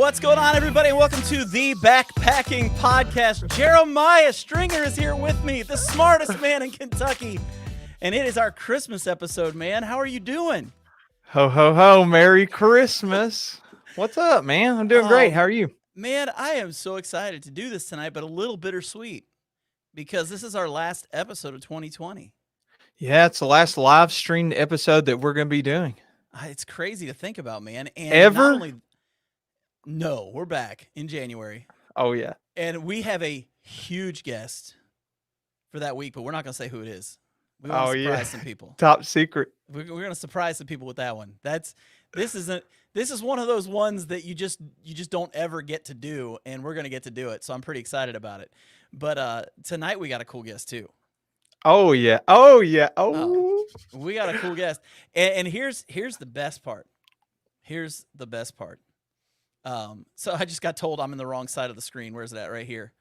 What's going on, everybody? Welcome to the Backpacking Podcast. Jeremiah Stringer is here with me, the smartest man in Kentucky. And it is our Christmas episode, man. How are you doing? Ho, ho, ho. Merry Christmas. What's up, man? I'm doing great. How are you? Man, I am so excited to do this tonight, but a little bittersweet because this is our last episode of 2020. Yeah, it's the last live streamed episode that we're going to be doing. It's crazy to think about, man. And Ever? No, we're back in January. Oh, yeah. And we have a huge guest for that week, but we're not going to say who it is. We want to surprise some people. Top secret. We're going to surprise some people with that one. This is one of those ones that you just don't ever get to do, and we're going to get to do it. So I'm pretty excited about it. But tonight we got a cool guest too. Oh yeah. Oh yeah. Oh. We got a cool guest. And here's the best part. Here's the best part. So I just got told I'm in the wrong side of the screen. Where's that? Right here.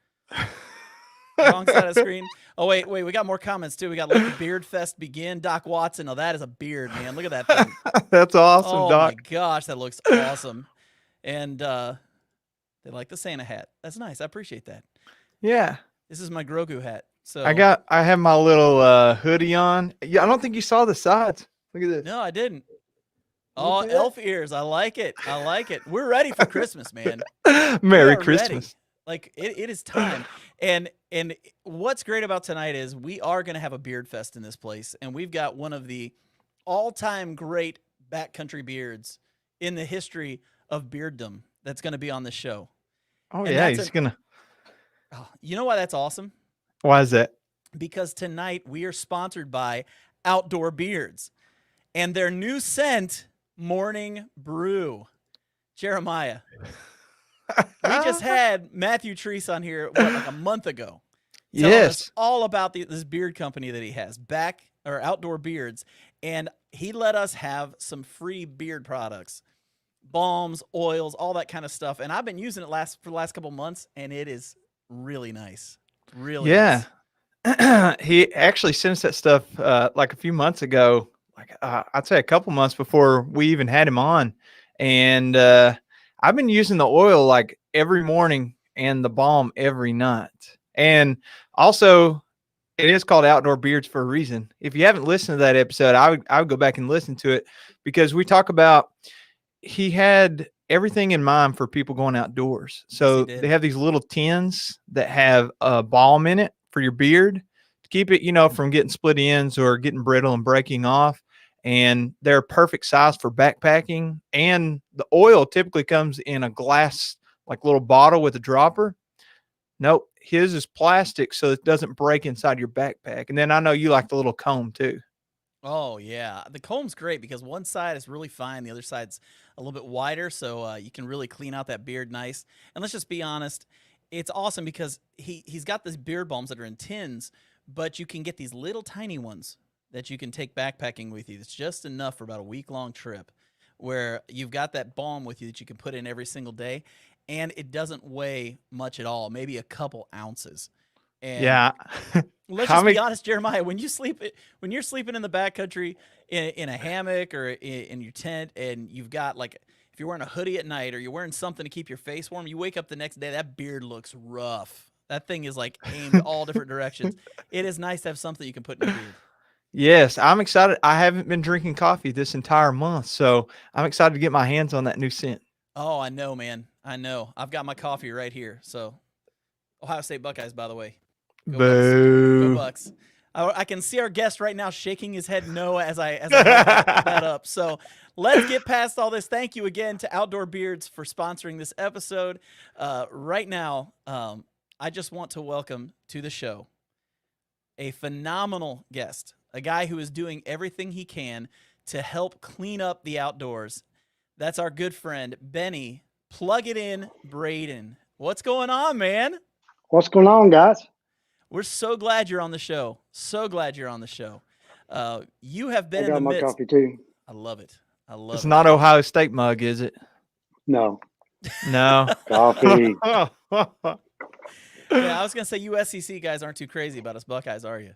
Wrong side of the screen. Oh, wait. We got more comments, too. We got Let the Beard Fest Begin. Doc Watson. Oh, that is a beard, man. Look at that thing. That's awesome, oh, Doc. Oh, my gosh. That looks awesome. And they like the Santa hat. That's nice. I appreciate that. Yeah. This is my Grogu hat. So I have my little hoodie on. Yeah, I don't think you saw the sides. Look at this. No, I didn't. Oh, elf ears. I like it. I like it. We're ready for Christmas, man. Merry Christmas. Ready. Like it is time. And what's great about tonight is we are going to have a beard fest in this place, and we've got one of the all-time great backcountry beards in the history of bearddom that's going to be on the show. Oh, and yeah, he's going to. Oh, you know why that's awesome? Why is that? Because tonight we are sponsored by Outdoor Beards and their new scent, Morning Brew. Jeremiah. We just had Matthew Treese on here like a month ago. Yes. All about this beard company that he has, Outdoor Beards, and he let us have some free beard products, balms, oils, all that kind of stuff. And I've been using it for the last couple months, and it is really nice. Really nice. He actually sent us that stuff like a few months ago, like I'd say a couple months before we even had him on. And I've been using the oil like every morning and the balm every night. And also, it is called Outdoor Beards for a reason. If you haven't listened to that episode, I would go back and listen to it, because we talk about he had everything in mind for people going outdoors. So they have these little tins that have a balm in it for your beard to keep it, from getting split ends or getting brittle and breaking off. And they're perfect size for backpacking. And the oil typically comes in a glass, like little bottle with a dropper. Nope. His is plastic, so it doesn't break inside your backpack. And then I know you like the little comb too. Oh, yeah. The comb's great because one side is really fine. The other side's a little bit wider, so you can really clean out that beard nice. And let's just be honest, it's awesome because he's got these beard balms that are in tins, but you can get these little tiny ones that you can take backpacking with you. It's just enough for about a week-long trip where you've got that balm with you that you can put in every single day, and it doesn't weigh much at all, maybe a couple ounces. And yeah. Let's just be honest, Jeremiah, when you're sleeping in the backcountry in a hammock or in your tent, and you've got if you're wearing a hoodie at night or you're wearing something to keep your face warm, you wake up the next day, that beard looks rough. That thing is aimed all different directions. It is nice to have something you can put in your beard. Yes, I'm excited. I haven't been drinking coffee this entire month, so I'm excited to get my hands on that new scent. Oh, I know, man. I know. I've got my coffee right here. So, Ohio State Buckeyes, by the way. Boo. Go Bucks. I can see our guest right now shaking his head no as I hold that up. So let's get past all this. Thank you again to Outdoor Beards for sponsoring this episode. Right now, I just want to welcome to the show a phenomenal guest, a guy who is doing everything he can to help clean up the outdoors. That's our good friend, Benny, Plug It In Braden. What's going on, man? What's going on, guys? We're so glad you're on the show. So glad you're on the show. You have been in the midst. I got my coffee too. I love it. I love it. It's not Ohio State mug, is it? No. No. Coffee. Yeah, I was going to say you SEC guys aren't too crazy about us Buckeyes, are you?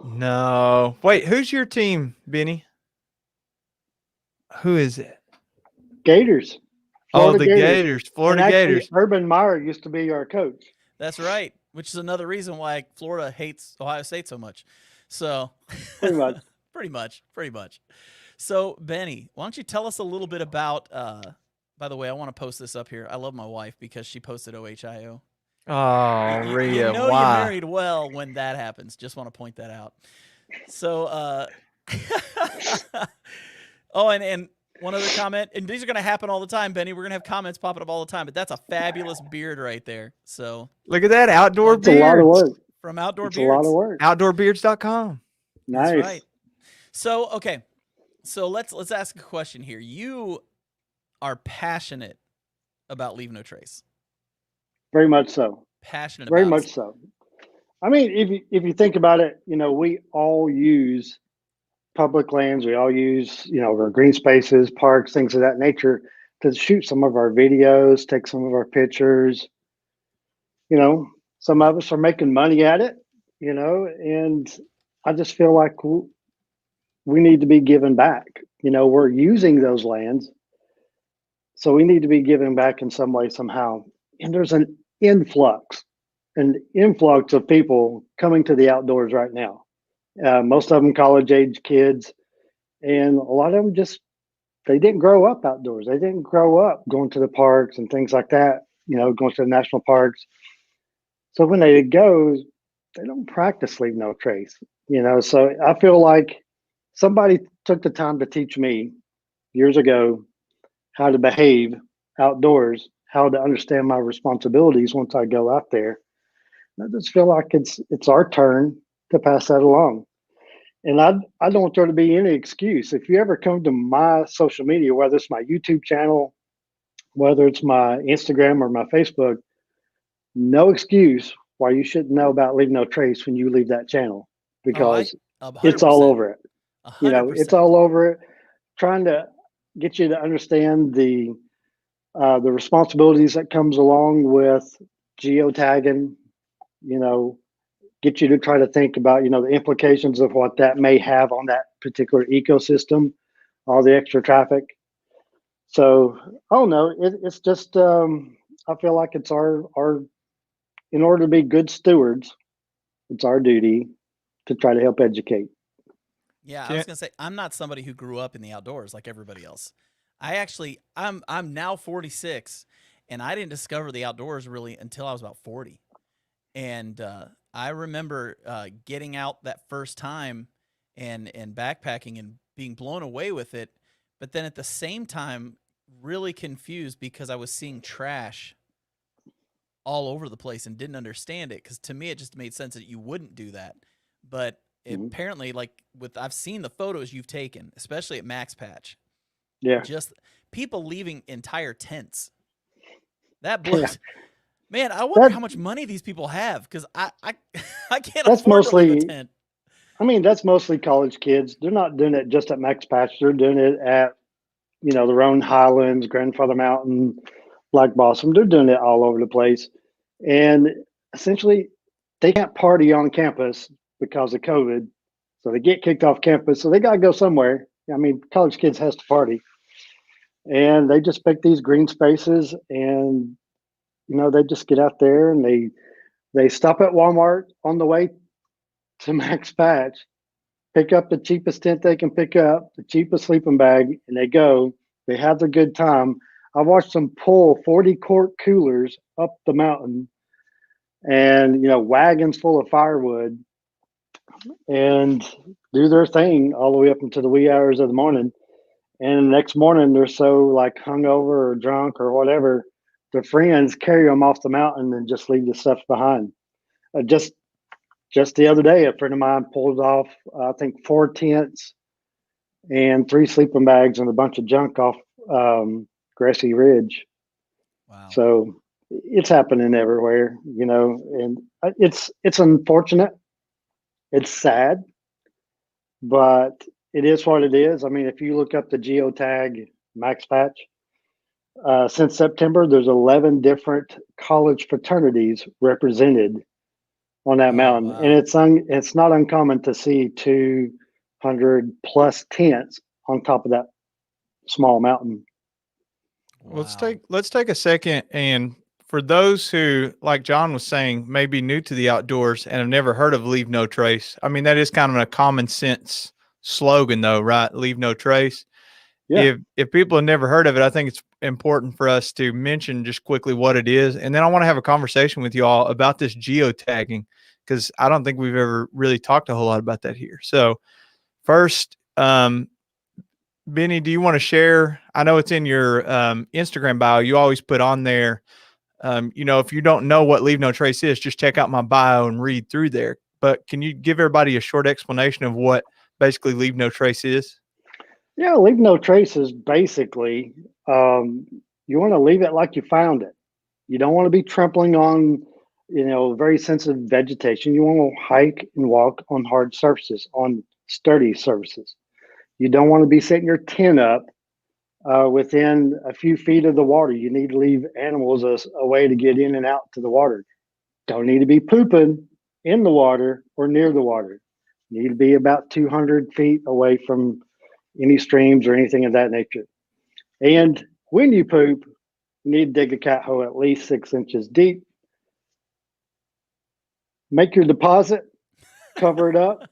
No. Wait, who's your team, Benny? Who is it? Gators. Oh, the Gators. Gators, And Florida actually, Gators. Urban Meyer used to be our coach. That's right. Which is another reason why Florida hates Ohio State so much. So Pretty much. pretty much. So Benny, why don't you tell us a little bit about by the way, I want to post this up here. I love my wife because she posted OHIO. Oh, You Rhea, know you why? married well when that happens. Just want to point that out. So oh, and one other comment, and these are going to happen all the time, Benny. We're going to have comments popping up all the time, but that's a fabulous beard right there. So Look at that, outdoor It's a lot of beards. work. from Outdoor It's a lot Beards. of work. Outdoorbeards.com. Nice. That's right. So okay, so let's ask a question here. You are passionate about Leave No Trace. Very much so. Passionate Very about much it. so. I mean, if you think about it, we all use public lands. We all use, our green spaces, parks, things of that nature to shoot some of our videos, take some of our pictures. Some Right. of us are making money at it, and I just feel like we need to be giving back. We're using those lands, so we need to be giving back in some way, somehow. And there's an influx of people coming to the outdoors right now. Most of them college age kids, and a lot of them they didn't grow up outdoors. They didn't grow up going to the parks and things like that. Going to the national parks. So when they go, they don't practice Leave No Trace. So I feel like somebody took the time to teach me years ago how to behave outdoors, how to understand my responsibilities once I go out there. I just feel like it's our turn to pass that along. And I don't want there to be any excuse. If you ever come to my social media, whether it's my YouTube channel, whether it's my Instagram or my Facebook, no excuse why you shouldn't know about Leave No Trace when you leave that channel, Oh, I because it's all 100%. over it. It's 100%. all over it. Trying to get you to understand the responsibilities that comes along with geotagging. Get you to try to think about the implications of what that may have on that particular ecosystem, all the extra traffic. So, oh no, it's just I feel like it's our in order to be good stewards, it's our duty to try to help educate. Yeah, I was gonna say I'm not somebody who grew up in the outdoors like everybody else. I'm now 46, and I didn't discover the outdoors really until I was about 40. And I remember getting out that first time and backpacking and being blown away with it, but then at the same time really confused because I was seeing trash all over the place and didn't understand it, because to me it just made sense that you wouldn't do that. But Mhm. apparently, like I've seen the photos you've taken, especially at Max Patch, Yeah, just people leaving entire tents. That yeah. blows. Man, I wonder That how much money these people have, because I I can't that's afford to leave a mostly. tent. I mean, that's mostly college kids. They're not doing it just at Max Patch. They're doing it at the Roan Highlands, Grandfather Mountain, Black Blossom. They're doing it all over the place, and essentially, they can't party on campus because of COVID. So they get kicked off campus. So they got to go somewhere. I mean, college kids has to party, and they just pick these green spaces, and they just get out there and they stop at Walmart on the way to Max Patch, pick up the cheapest tent they can pick up, the cheapest sleeping bag, and they go. They have their good time. I watched them pull 40-quart coolers up the mountain, and wagons full of firewood, and do their thing all the way up into the wee hours of the morning. And the next morning, they're so like hungover or drunk or whatever, their friends carry them off the mountain and just leave the stuff behind. Just the other day, a friend of mine pulled off, I think, 4 tents and 3 sleeping bags and a bunch of junk off Grassy Ridge. Wow. So it's happening everywhere, and it's unfortunate. It's sad, but it is what it is. I mean, if you look up the geotag Max Patch, since September, there's 11 different college fraternities represented on that Oh mountain, and wow. it's not uncommon to see 200 plus tents on top of that small mountain. Wow. Let's take a second, and for those who, like John was saying, may be new to the outdoors and have never heard of Leave No Trace. I mean, that is kind of a common sense slogan though, right? Leave no trace. Yeah. If people have never heard of it, I think it's important for us to mention just quickly what it is. And then I want to have a conversation with you all about this geotagging, because I don't think we've ever really talked a whole lot about that here. So first, Benny, do you want to share? I know it's in your Instagram bio. You always put on there, if you don't know what Leave No Trace is, just check out my bio and read through there. But can you give everybody a short explanation of what basically Leave No Trace is? Yeah, leave no traces. Basically, you want to leave it like you found it. You don't want to be trampling on, very sensitive vegetation. You want to hike and walk on hard surfaces, on sturdy surfaces. You don't want to be setting your tent up within a few feet of the water. You need to leave animals a way to get in and out to the water. Don't need to be pooping in the water or near the water. You need to be about 200 feet away from any streams or anything of that nature. And when you poop, you need to dig a cat hole at least 6 inches deep. Make your deposit, cover it up,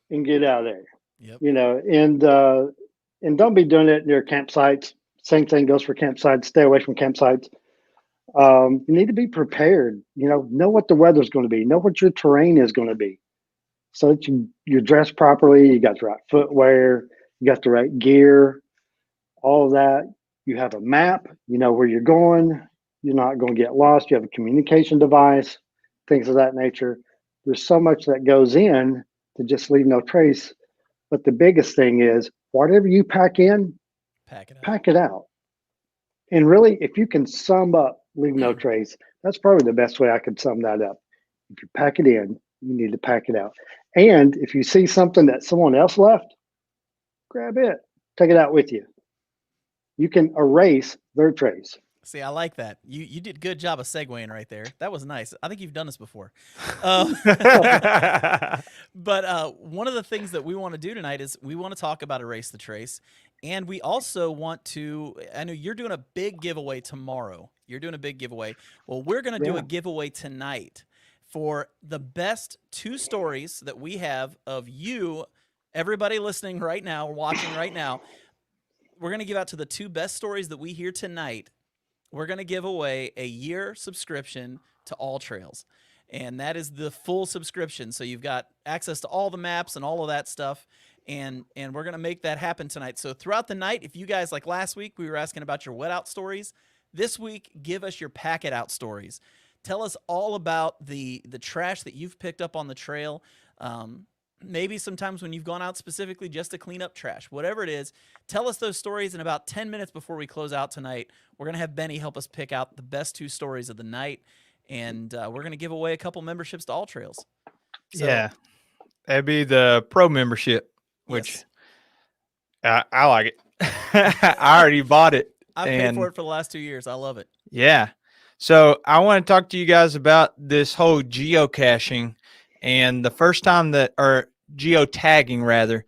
and get out of there. Yep. And don't be doing it near campsites. Same thing goes for campsites. Stay away from campsites. You need to be prepared. Know what the weather's going to be. Know what your terrain is going to be, so that you're dressed properly. You got the right footwear. You got the right gear. All of that. You have a map. You know where you're going. You're not going to get lost. You have a communication device. Things of that nature. There's so much that goes in to just leave no trace. But the biggest thing is whatever you pack in, Pack it out. pack it out. And really, if you can sum up leave no trace, that's probably the best way I could sum that up. If you pack it in, you need to pack it out. And if you see something that someone else left, grab it, take it out with you. You can erase their trace. See, I like that. You did a good job of segueing right there. That was nice. I think you've done this before. But one of the things that we want to do tonight is we want to talk about Erase the Trace. And we also want to, I know you're doing a big giveaway tomorrow. You're doing a big giveaway. Well, we're going to do a giveaway tonight for the best 2 stories that we have of you, everybody listening right now, watching right now. We're going to give out to the 2 best stories that we hear tonight. We're going to give away a year subscription to All Trails. And that is the full subscription. So you've got access to all the maps and all of that stuff. And we're going to make that happen tonight. So throughout the night, if you guys, like last week, we were asking about your wet out stories. This week, give us your pack it out stories. Tell us all about the trash that you've picked up on the trail. Maybe sometimes when you've gone out specifically just to clean up trash, whatever it is, tell us those stories in about 10 minutes before we close out tonight. We're going to have Benny help us pick out the best 2 stories of the night, and we're going to give away a couple memberships to All Trails. So, yeah, that'd be the pro membership, which yes. I like it. I already bought it. I've paid for it for the last 2 years. I love it. Yeah. So I want to talk to you guys about this whole geocaching. And the first time that, or geotagging rather,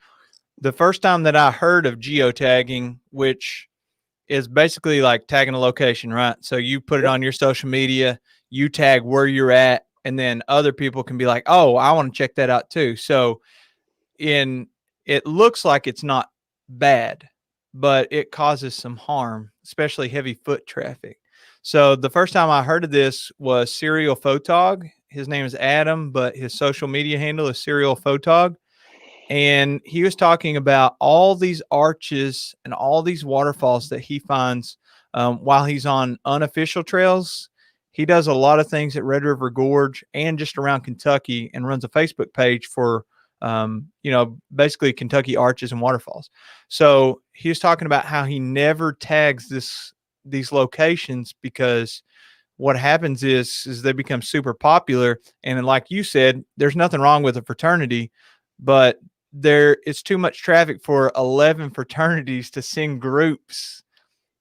the first time that I heard of geotagging, which is basically like tagging a location, right? So you put it on your social media, you tag where you're at, and then other people can be like, oh, I want to check that out too. So it looks like it's not bad, but it causes some harm, especially heavy foot traffic. So the first time I heard of this was Serial Photog. His name is Adam, but his social media handle is Serial Photog. And he was talking about all these arches and all these waterfalls that he finds while he's on unofficial trails. He does a lot of things at Red River Gorge and just around Kentucky, and runs a Facebook page for, basically Kentucky arches and waterfalls. So he was talking about how he never tags these locations, because what happens is they become super popular. And then, like you said, there's nothing wrong with a fraternity, but it's too much traffic for 11 fraternities to send groups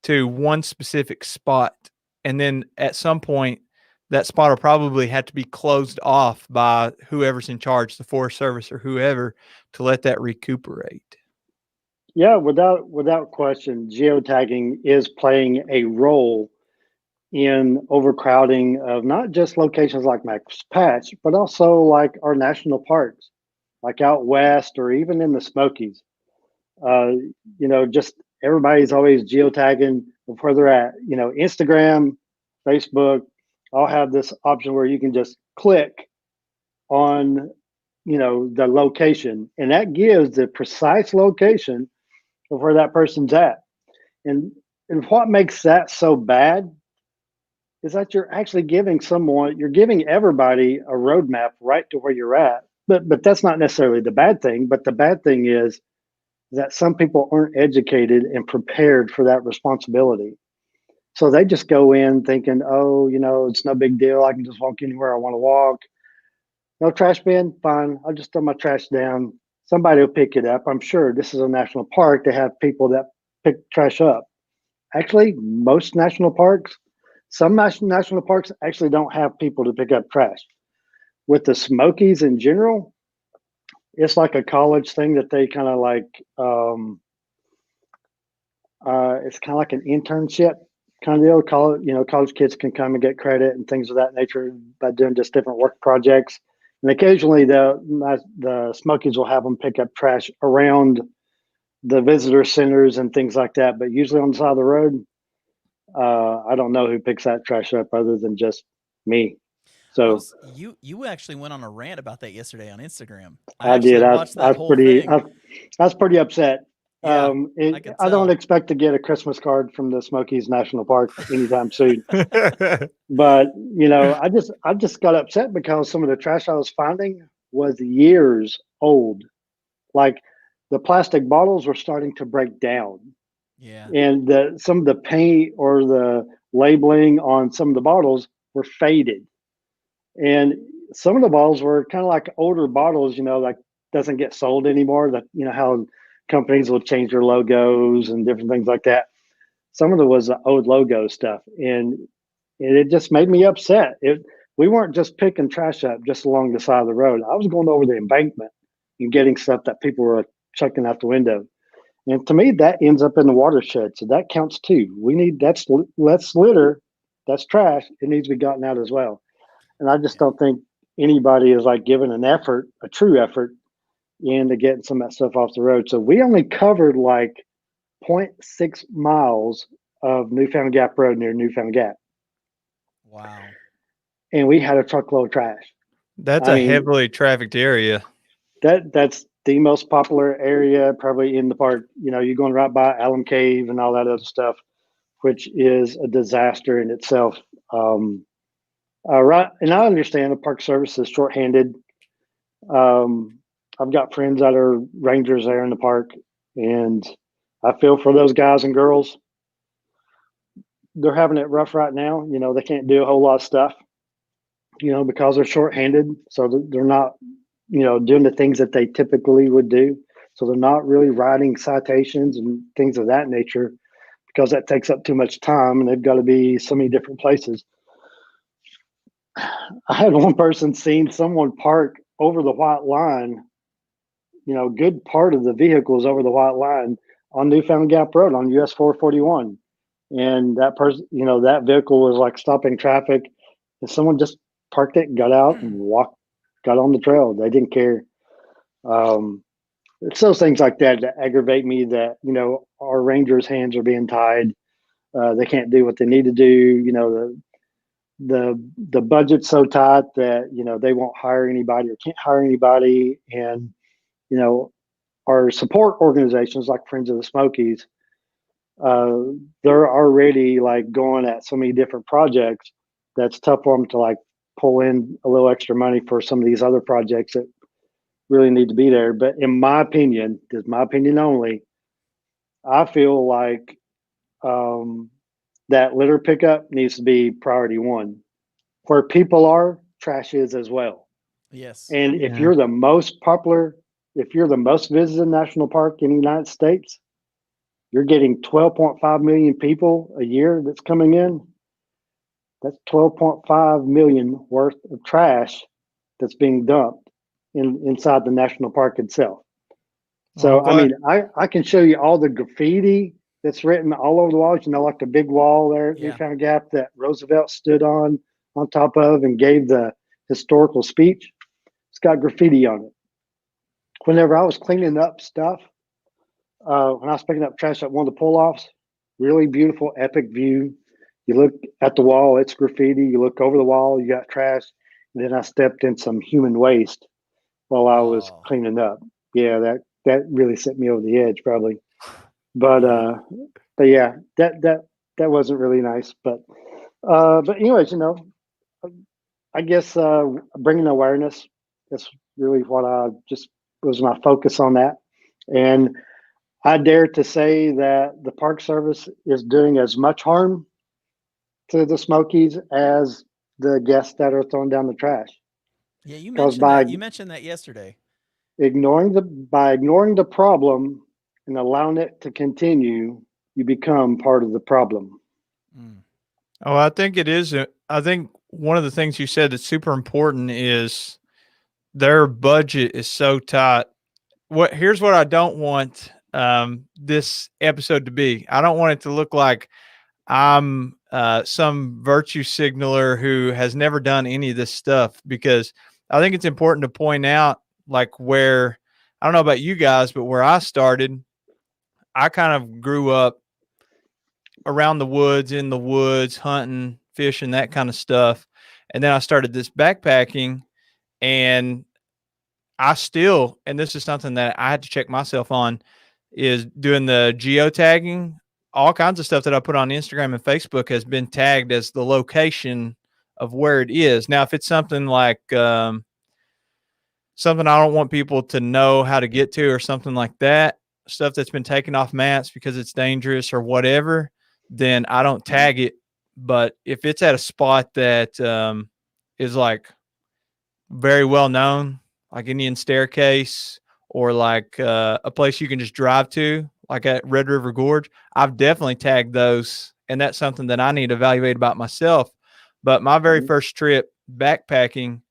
to one specific spot. And then at some point, that spot will probably have to be closed off by whoever's in charge, the Forest Service or whoever, to let that recuperate. Yeah, without question, geotagging is playing a role in overcrowding of not just locations like Max Patch, but also like our national parks, like out west or even in the Smokies. Uh, just everybody's always geotagging of where they're at. Instagram, Facebook, all have this option where you can just click on, the location, and that gives the precise location of where that person's at. And and what makes that so bad is that you're giving everybody a roadmap right to where you're at. But that's not necessarily the bad thing. But the bad thing is that some people aren't educated and prepared for that responsibility. So they just go in thinking, oh, it's no big deal. I can just walk anywhere I want to walk. No trash bin, fine. I'll just throw my trash down. Somebody will pick it up. I'm sure this is a national park. They have people that pick trash up. Actually, most national parks, some national parks actually don't have people to pick up trash. With the Smokies in general, it's like a college thing that they kind of like. It's kind of like an internship kind of deal. College kids can come and get credit and things of that nature by doing just different work projects. And occasionally, the Smokies will have them pick up trash around the visitor centers and things like that. But usually on the side of the road, I don't know who picks that trash up other than just me. So You actually went on a rant about that yesterday on Instagram. I I did. actually watched that whole thing. I was pretty upset. Yeah, I could I don't tell. expect to get a Christmas card from the Smokies National Park anytime soon. But I just got upset because some of the trash I was finding was years old. Like the plastic bottles were starting to break down, Yeah. and some of the paint or the labeling on some of the bottles were faded, and some of the bottles were kind of like older bottles. Like doesn't get sold anymore. That how companies will change their logos and different things like that. Some of it was the old logo stuff, and it just made me upset. We weren't just picking trash up just along the side of the road. I was going over the embankment and getting stuff that people were chucking out the window. And to me, that ends up in the watershed, so that counts too. That's litter, that's trash. It needs to be gotten out as well. And I just Yeah. don't think anybody is like giving an effort, a true effort, into getting some of that stuff off the road. So we only covered like zero point 0.6 miles of Newfound Gap Road near Newfound Gap, Wow. and we had a truckload of trash. That's I a mean, heavily trafficked area. that's the most popular area probably in the park. You're going right by Alum Cave and all that other stuff, which is a disaster in itself. Right, and I understand the Park Service is shorthanded. Um, I've got friends that are rangers there in the park, and I feel for those guys and girls. They're having it rough right now. They can't do a whole lot of stuff, because they're shorthanded. So they're not, doing the things that they typically would do. So they're not really writing citations and things of that nature because that takes up too much time and they've got to be so many different places. I had one person seen someone park over the white line, good part of the vehicles over the white line on Newfound Gap Road on US 441. And that person, that vehicle was like stopping traffic, and someone just parked it, got out, and got on the trail. They didn't care. Um, it's those things like that aggravate me. That our rangers' hands are being tied. They can't do what they need to do. The budget's so tight that they won't hire anybody or can't hire anybody, and you know our support organizations like Friends of the Smokies, uh, they're already like going at so many different projects that's tough for them to like pull in a little extra money for some of these other projects that really need to be there. But in my opinion, this is my opinion only, I feel like um, that litter pickup needs to be priority one. Where people are, trash is as well. Yes. And if Yeah. you're the most popular, if you're the most visited national park in the United States, you're getting 12.5 million people a year that's coming in. That's 12.5 million worth of trash that's being dumped inside the national park itself. Well, I'm So, I glad. mean, I can show you all the graffiti that's written all over the walls, like the big wall there at Yeah. Newfound Gap that Roosevelt stood on top of and gave the historical speech. It's got graffiti on it. Whenever I was cleaning up stuff, when I was picking up trash at one of the pull offs, really beautiful, epic view. You look at the wall, it's graffiti. You look over the wall, you got trash. And then I stepped in some human waste while I was Oh, cleaning up. Yeah, that really set me over the edge, probably. But yeah. uh, but yeah, that wasn't really nice. But anyways, I guess bringing awareness is really what I just was my focus on that, and I dare to say that the Park Service is doing as much harm to the Smokies as the guests that are throwing down the trash. Yeah, you Because mentioned that. You mentioned that yesterday. ignoring the problem and allowing it to continue, you become part of the problem. Mm. Oh, I think it is. I think one of the things you said that's super important is their budget is so tight. Here's what I don't want this episode to be. I don't want it to look like I'm some virtue signaler who has never done any of this stuff, because I think it's important to point out, like, where I don't know about you guys, but where I started, I kind of grew up around the woods, in the woods, hunting, fishing, that kind of stuff. And then I started this backpacking, and and this is something that I had to check myself on, is doing the geotagging. All kinds of stuff that I put on Instagram and Facebook has been tagged as the location of where it is. Now, if it's something like something I don't want people to know how to get to or something like that, stuff that's been taken off maps because it's dangerous or whatever, then I don't tag it. But if it's at a spot that is like very well known, like Indian Staircase, or like a place you can just drive to, like at Red River Gorge, I've definitely tagged those. And that's something that I need to evaluate about myself. But my very Mhm. first trip backpacking,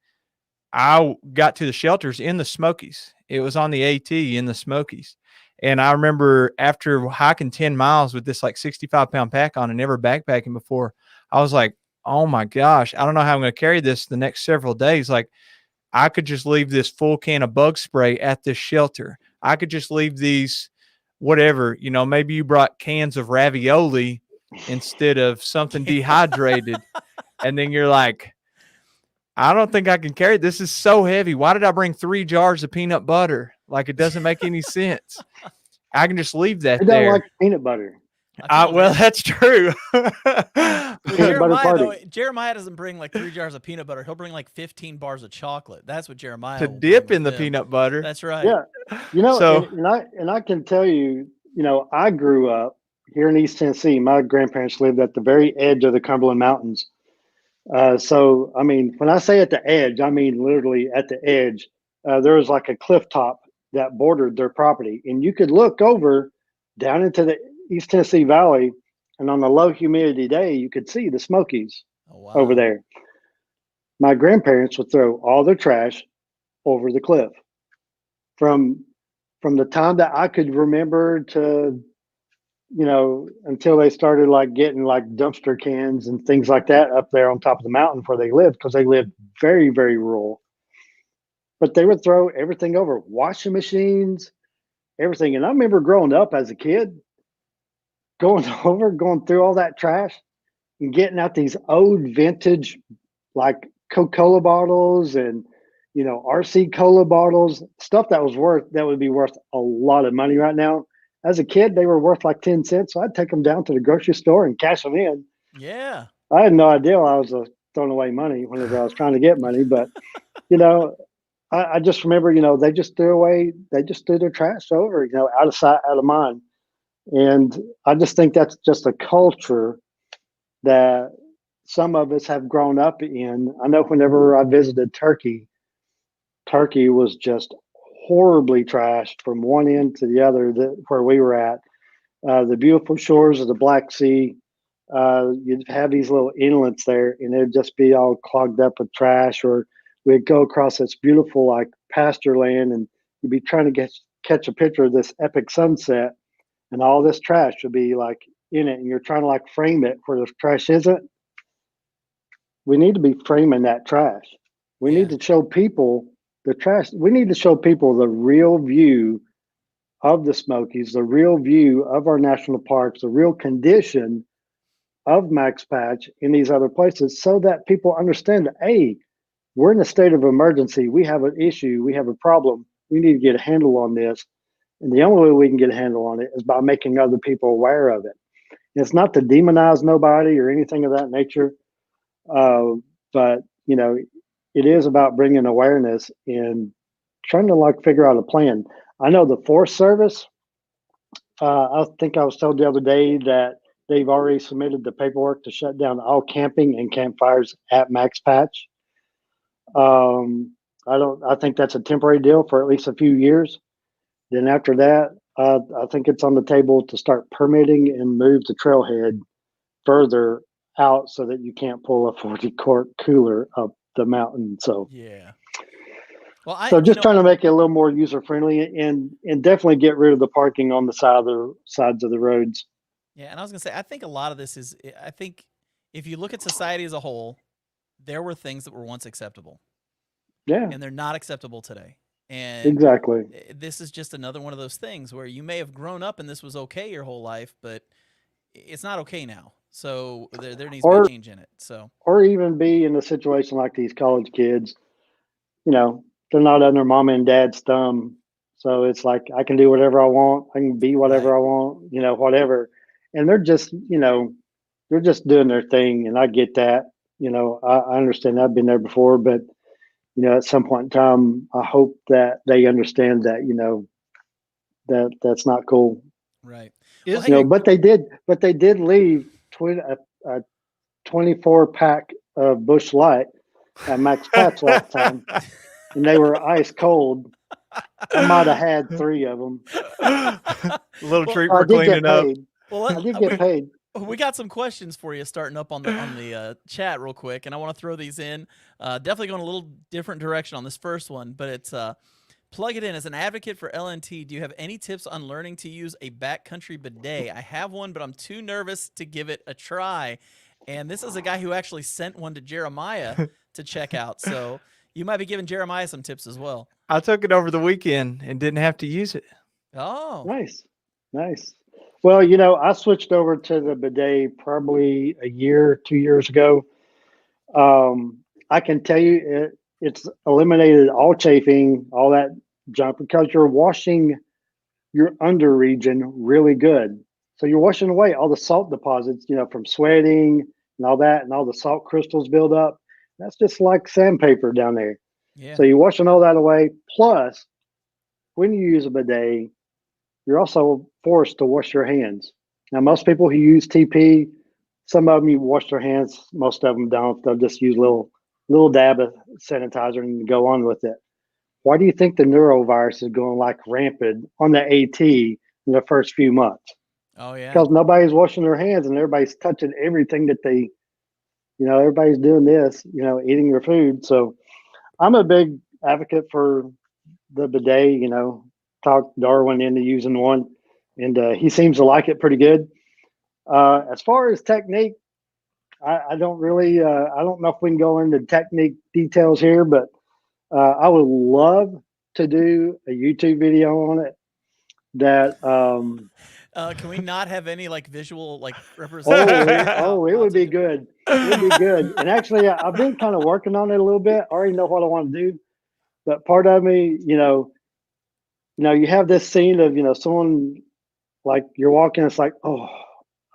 I got to the shelters in the Smokies. It was on the AT in the Smokies. And I remember after hiking 10 miles with this like 65-pound pack on and never backpacking before, I was like, oh my gosh, I don't know how I'm going to carry this the next several days. Like, I could just leave this full can of bug spray at this shelter. I could just leave these, whatever, maybe you brought cans of ravioli instead of something dehydrated. And then you're like, I don't think I can carry it. This is so heavy. Why did I bring 3 jars of peanut butter? Like, it doesn't make any sense. I can just leave I that don't like there. peanut butter. Come on, Well, man. that's true. With Peanut butter Jeremiah though, party. Jeremiah doesn't bring like 3 jars of peanut butter. He'll bring like 15 bars of chocolate. That's what Jeremiah To will bring dip in with the him. peanut butter. That's right. Yeah, So, and I can tell you, I grew up here in East Tennessee. My grandparents lived at the very edge of the Cumberland Mountains. So, I mean, when I say at the edge, I mean literally at the edge. There was like a cliff top that bordered their property, and you could look over down into the East Tennessee Valley, and on a low humidity day, you could see the Smokies Oh over wow. there. My grandparents would throw all their trash over the cliff from the time that I could remember to until they started like getting like dumpster cans and things like that up there on top of the mountain where they lived, because they lived very, very rural. But they would throw everything over, washing machines, everything. And I remember growing up as a kid, going through all that trash and getting out these old vintage like Coca-Cola bottles and RC cola bottles, stuff that would be worth a lot of money right now. As a kid, they were worth like 10 cents. So I'd take them down to the grocery store and cash them in. Yeah. I had no idea I was throwing away money whenever I was trying to get money. But, you know, I just remember, they just threw their trash over, out of sight, out of mind. And I just think that's just a culture that some of us have grown up in. I know whenever I visited Turkey, Turkey was just horribly trashed from one end to the other where we were at. The beautiful shores of the Black Sea, you'd have these little inlets there, and it'd just be all clogged up with trash. Or we'd go across this beautiful like pasture land, and you'd be trying to catch a picture of this epic sunset, and all this trash would be like in it, and you're trying to like frame it where the trash isn't. We need to be framing that trash. We Yeah. need to show people the trash. We need to show people the real view of the Smokies, the real view of our national parks, the real condition of Max Patch in these other places, so that people understand that, hey, we're in a state of emergency. We have an issue. We have a problem. We need to get a handle on this. And the only way we can get a handle on it is by making other people aware of it. And it's not to demonize nobody or anything of that nature, but it is about bringing awareness and trying to like figure out a plan. I know the Forest Service. I think I was told the other day that they've already submitted the paperwork to shut down all camping and campfires at Max Patch. I think that's a temporary deal for at least a few years. Then after that, I think it's on the table to start permitting and move the trailhead further out so that you can't pull a 40-quart cooler up the mountain. So Yeah. Well, so just trying to make it a little more user friendly and definitely get rid of the parking on the sides of the roads. Yeah, and I was gonna say, I think a lot of this is, I think if you look at society as a whole, there were things that were once acceptable, Yeah, and they're not acceptable today. And exactly. this is just another one of those things where you may have grown up and this was okay your whole life, but it's not okay now. So there needs to be a change in it. So Or even be in a situation like these college kids, they're not under mom and dad's thumb. So it's like I can do whatever I want. I can be whatever right. I want, whatever. And they're just doing their thing. And I get that. I understand. I've been there before, but at some point in time, I hope that they understand that, that's not cool. Right. Well, Is hey, it? But they did leave a 24 pack of Bush Light at Max Patch last time, and they were ice cold. I might have had 3 of them. A little Well, treat I for did get cleaning up. paid. well, I did get paid. we got some questions for you starting up on the chat real quick, and I want to throw these in. Definitely going a little different direction on this first one, but it's plug it in. As an advocate for LNT, do you have any tips on learning to use a backcountry bidet? I have one, but I'm too nervous to give it a try. And this is a guy who actually sent one to Jeremiah to check out. So you might be giving Jeremiah some tips as well. I took it over the weekend and didn't have to use it. Oh, Nice. Well, I switched over to the bidet probably a year, 2 years ago. I can tell you it's eliminated all chafing, all that junk, because you're washing your under region really good. So you're washing away all the salt deposits, from sweating and all that, and all the salt crystals build up. That's just like sandpaper down there. yeah. So you're washing all that away. Plus, when you use a bidet, you're also forced to wash your hands. Now, most people who use TP, some of them you wash their hands. Most of them don't. They'll just use little dab of sanitizer and go on with it. Why do you think the neurovirus is going like rampant on the AT in the first few months? Oh, yeah. Because nobody's washing their hands and everybody's touching everything that they, everybody's doing this, eating your food. So I'm a big advocate for the bidet, talked Darwin into using one, and he seems to like it pretty good. As far as technique, I don't really, I don't know if we can go into technique details here, but I would love to do a YouTube video on it. That can we not have any like visual like representation? it would be good. It would be good. And actually, I've been kind of working on it a little bit. I already know what I want to do, but part of me, you have this scene of someone like you're walking. It's like, oh,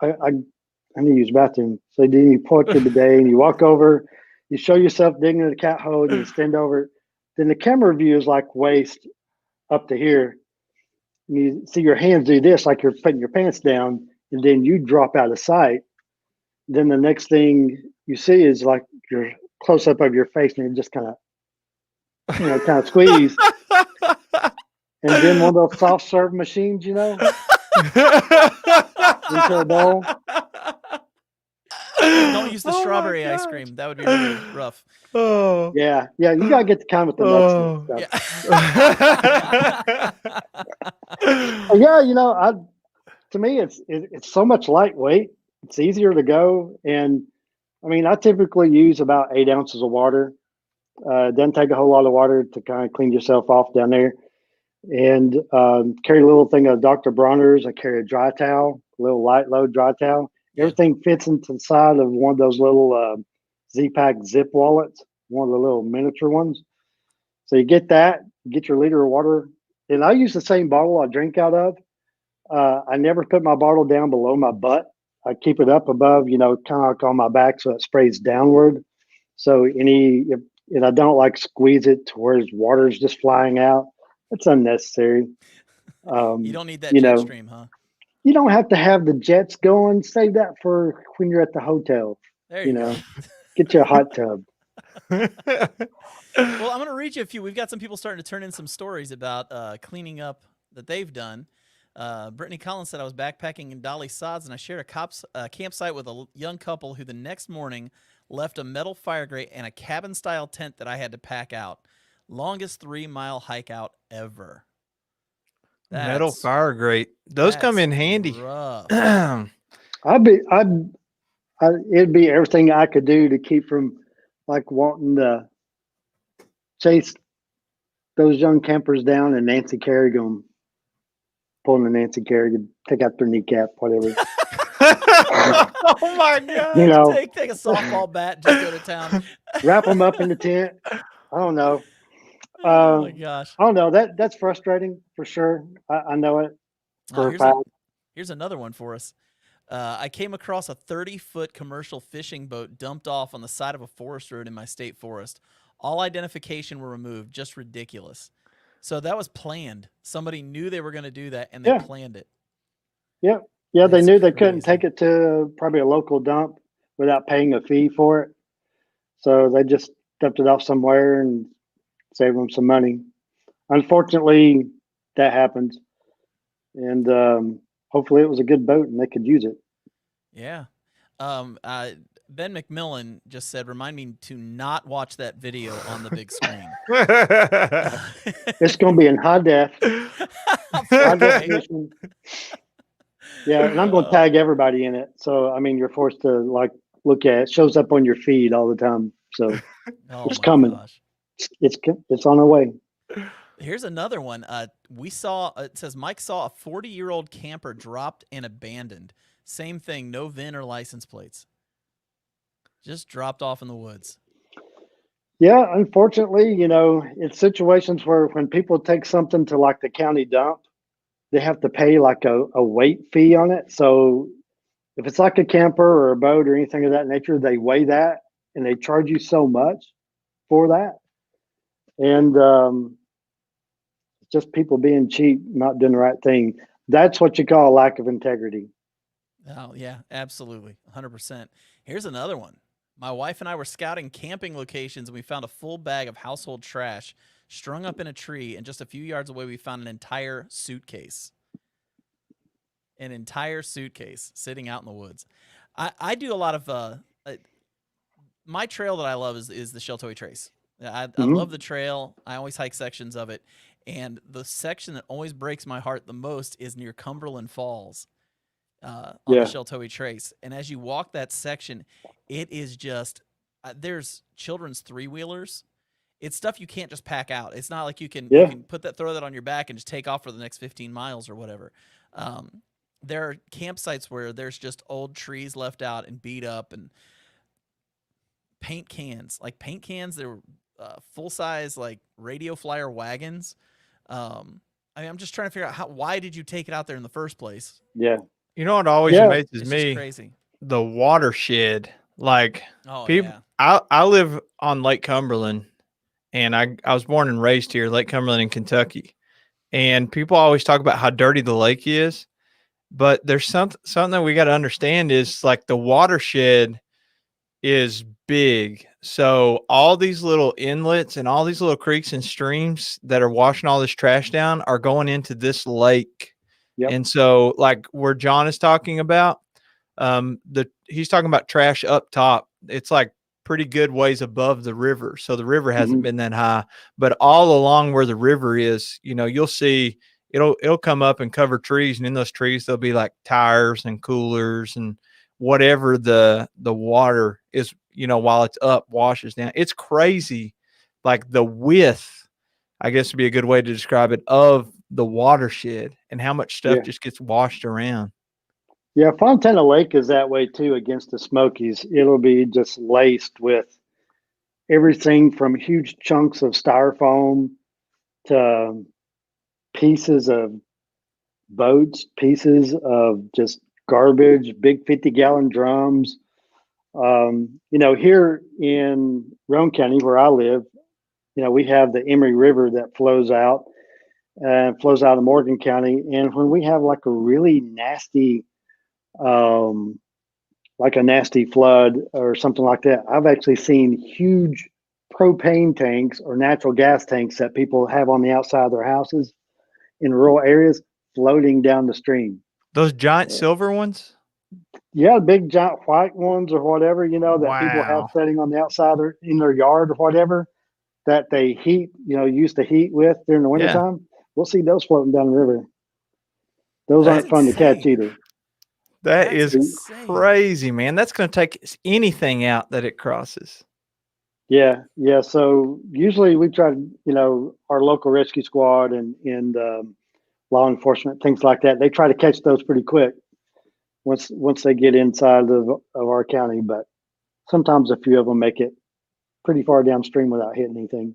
I need to use the bathroom. So then you pull up your bidet and you walk over. You show yourself digging in the cat hole and you stand over. Then the camera view is like waist up to here. You see your hands do this like you're putting your pants down, and then you drop out of sight. Then the next thing you see is like your close up of your face, and you're just kind of squeeze. And then one of those soft serve machines, into a bowl. Don't use the Oh my strawberry ice gosh. cream. That would be really rough. Oh. Yeah, you gotta get the kind with the nuts and stuff. Yeah. Yeah, to me, it's so much lightweight. It's easier to go, and I mean, I typically use about 8 ounces of water. It doesn't take a whole lot of water to kind of clean yourself off down there. And carry a little thing of Dr. Bronner's. I carry a dry towel, a little light load dry towel. Yeah. Everything fits into the side of one of those little Z-Pack zip wallets, one of the little miniature ones. So you get that, get your liter of water. And I use the same bottle I drink out of. I never put my bottle down below my butt. I keep it up above, kind of like on my back so it sprays downward. So and I don't like squeeze it to where water's just flying out. It's unnecessary. You don't need that jet stream, huh? You don't have to have the jets going. Save that for when you're at the hotel. There you go. Get you a hot tub. Well, I'm going to read you a few. We've got some people starting to turn in some stories about cleaning up that they've done. Brittany Collins said, I was backpacking in Dolly Sods, and I shared a campsite with a young couple who the next morning left a metal fire grate and a cabin-style tent that I had to pack out. Longest 3-mile hike out ever. Metal fire grate. Those come in handy. It'd be everything I could do to keep from like wanting to chase those young campers down and Nancy Kerrigan, pulling the Nancy Kerrigan, take out their kneecap, whatever. Oh my God. Take a softball bat, just go to town. Wrap them up in the tent. I don't know. Oh my gosh. I don't know. That's frustrating for sure. I know it for a fact. Here's another one for us. I came across a 30-foot commercial fishing boat dumped off on the side of a forest road in my state forest. All identification were removed. Just ridiculous. So that was planned. Somebody knew they were going to do that, and they planned it. Yeah. Yeah, they knew they couldn't take it to probably a local dump without paying a fee for it. So they just dumped it off somewhere and saved them some money. Unfortunately, that happens. And hopefully it was a good boat and they could use it. Yeah. Ben McMillan just said, remind me to not watch that video on the big screen. It's going to be in high def. High definition. Yeah, and I'm going to tag everybody in it. So, I mean, you're forced to look at it. It shows up on your feed all the time. So it's coming. Gosh. It's on our way. Here's another one. We saw, it says, Mike saw a 40-year-old camper dropped and abandoned. Same thing, no VIN or license plates. Just dropped off in the woods. Yeah, unfortunately, it's situations where when people take something to like the county dump, they have to pay like a weight fee on it. So if it's like a camper or a boat or anything of that nature, they weigh that and they charge you so much for that. And just people being cheap, not doing the right thing. That's what you call a lack of integrity. Oh, yeah, absolutely. 100%. Here's another one. My wife and I were scouting camping locations, and we found a full bag of household trash strung up in a tree, and just a few yards away, we found an entire suitcase. An entire suitcase sitting out in the woods. I do a lot of my trail that I love is the Sheltowee Trace. I love the trail. I always hike sections of it. And the section that always breaks my heart the most is near Cumberland Falls on the Sheltowee Trace. And as you walk that section, it is just there's children's 3-wheelers. It's stuff you can't just pack out. It's not like you can throw that on your back and just take off for the next 15 miles or whatever. There are campsites where there's just old trees left out and beat up, and paint cans. They're full-size like radio flyer wagons. I'm just trying to figure out why did you take it out there in the first place? Yeah. You know what always amazes me? Crazy. The watershed. Like people, yeah. I live on Lake Cumberland, and I was born and raised here, Lake Cumberland in Kentucky. And people always talk about how dirty the lake is. But there's something that we got to understand is like the watershed is big. So all these little inlets and all these little creeks and streams that are washing all this trash down are going into this lake. Yep. And so like where John is talking about, he's talking about trash up top. It's like pretty good ways above the river. So the river hasn't Mhm. been that high, but all along where the river is, you'll see it'll come up and cover trees. And in those trees, there'll be like tires and coolers and whatever the water is, while it's up washes down. It's crazy. Like the width, I guess would be a good way to describe it, of the watershed and how much stuff Yeah. just gets washed around. Yeah, Fontana Lake is that way too against the Smokies. It'll be just laced with everything from huge chunks of styrofoam to pieces of boats, pieces of just garbage, big 50-gallon drums. Here in Roane County, where I live, we have the Emery River that flows out of Morgan County. And when we have like a really nasty, um, like a nasty flood or something like that, I've actually seen huge propane tanks or natural gas tanks that people have on the outside of their houses in rural areas floating down the stream. Those giant silver ones? Yeah, big giant white ones or whatever, that people have Wow. setting on the outside in their yard or whatever that they heat, use to heat with during the Yeah. wintertime. We'll see those floating down the river. Those That's aren't fun to catch insane. either. That That's is insane. crazy, man. That's going to take anything out that it crosses. Yeah, yeah. So usually we try to, our local rescue squad and law enforcement, things like that. They try to catch those pretty quick once they get inside of our county. But sometimes a few of them make it pretty far downstream without hitting anything.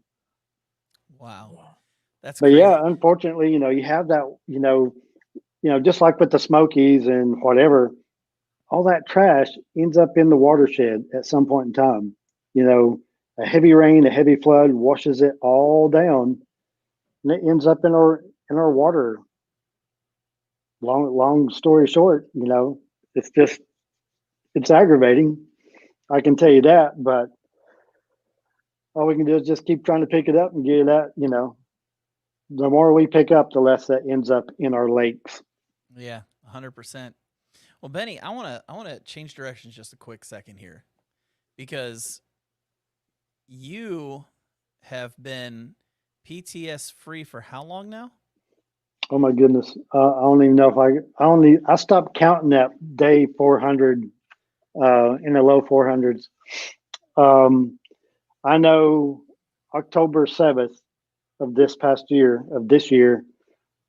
Wow. That's But yeah, crazy. unfortunately, you have that, just like with the Smokies and whatever, all that trash ends up in the watershed at some point in time. A heavy rain, a heavy flood washes it all down, and it ends up in our water. Long story short, it's just it's aggravating. I can tell you that, but all we can do is just keep trying to pick it up and get that. The more we pick up, the less that ends up in our lakes. Yeah, 100%. Well, Benny, I want to change directions just a quick second here because you have been PTS free for how long now? Oh my goodness, I don't even know if I stopped counting at day 400 in the low 400s. Um, I know October 7th of this year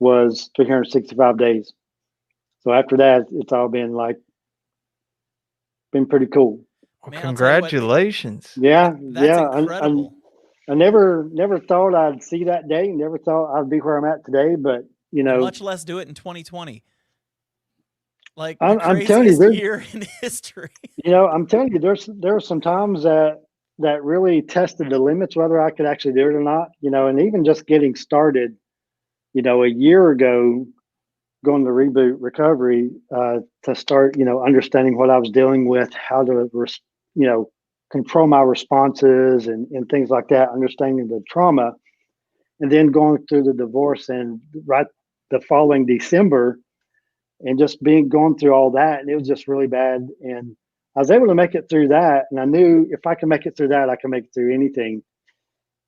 was 365 days. So after that, it's all been pretty cool. Well, Man, I'll tell you what, congratulations. Yeah, that's yeah. incredible. I never thought I'd see that day. Never thought I'd be where I'm at today. But Much less do it in 2020. Like the I'm telling you, craziest year in history. I'm telling you, there are some times that really tested the limits whether I could actually do it or not. And even just getting started, a year ago, going to reboot recovery to start, understanding what I was dealing with, how to, control my responses and things like that, understanding the trauma, and then going through the divorce and right the following December and just going through all that. And it was just really bad. And I was able to make it through that. And I knew if I can make it through that, I can make it through anything.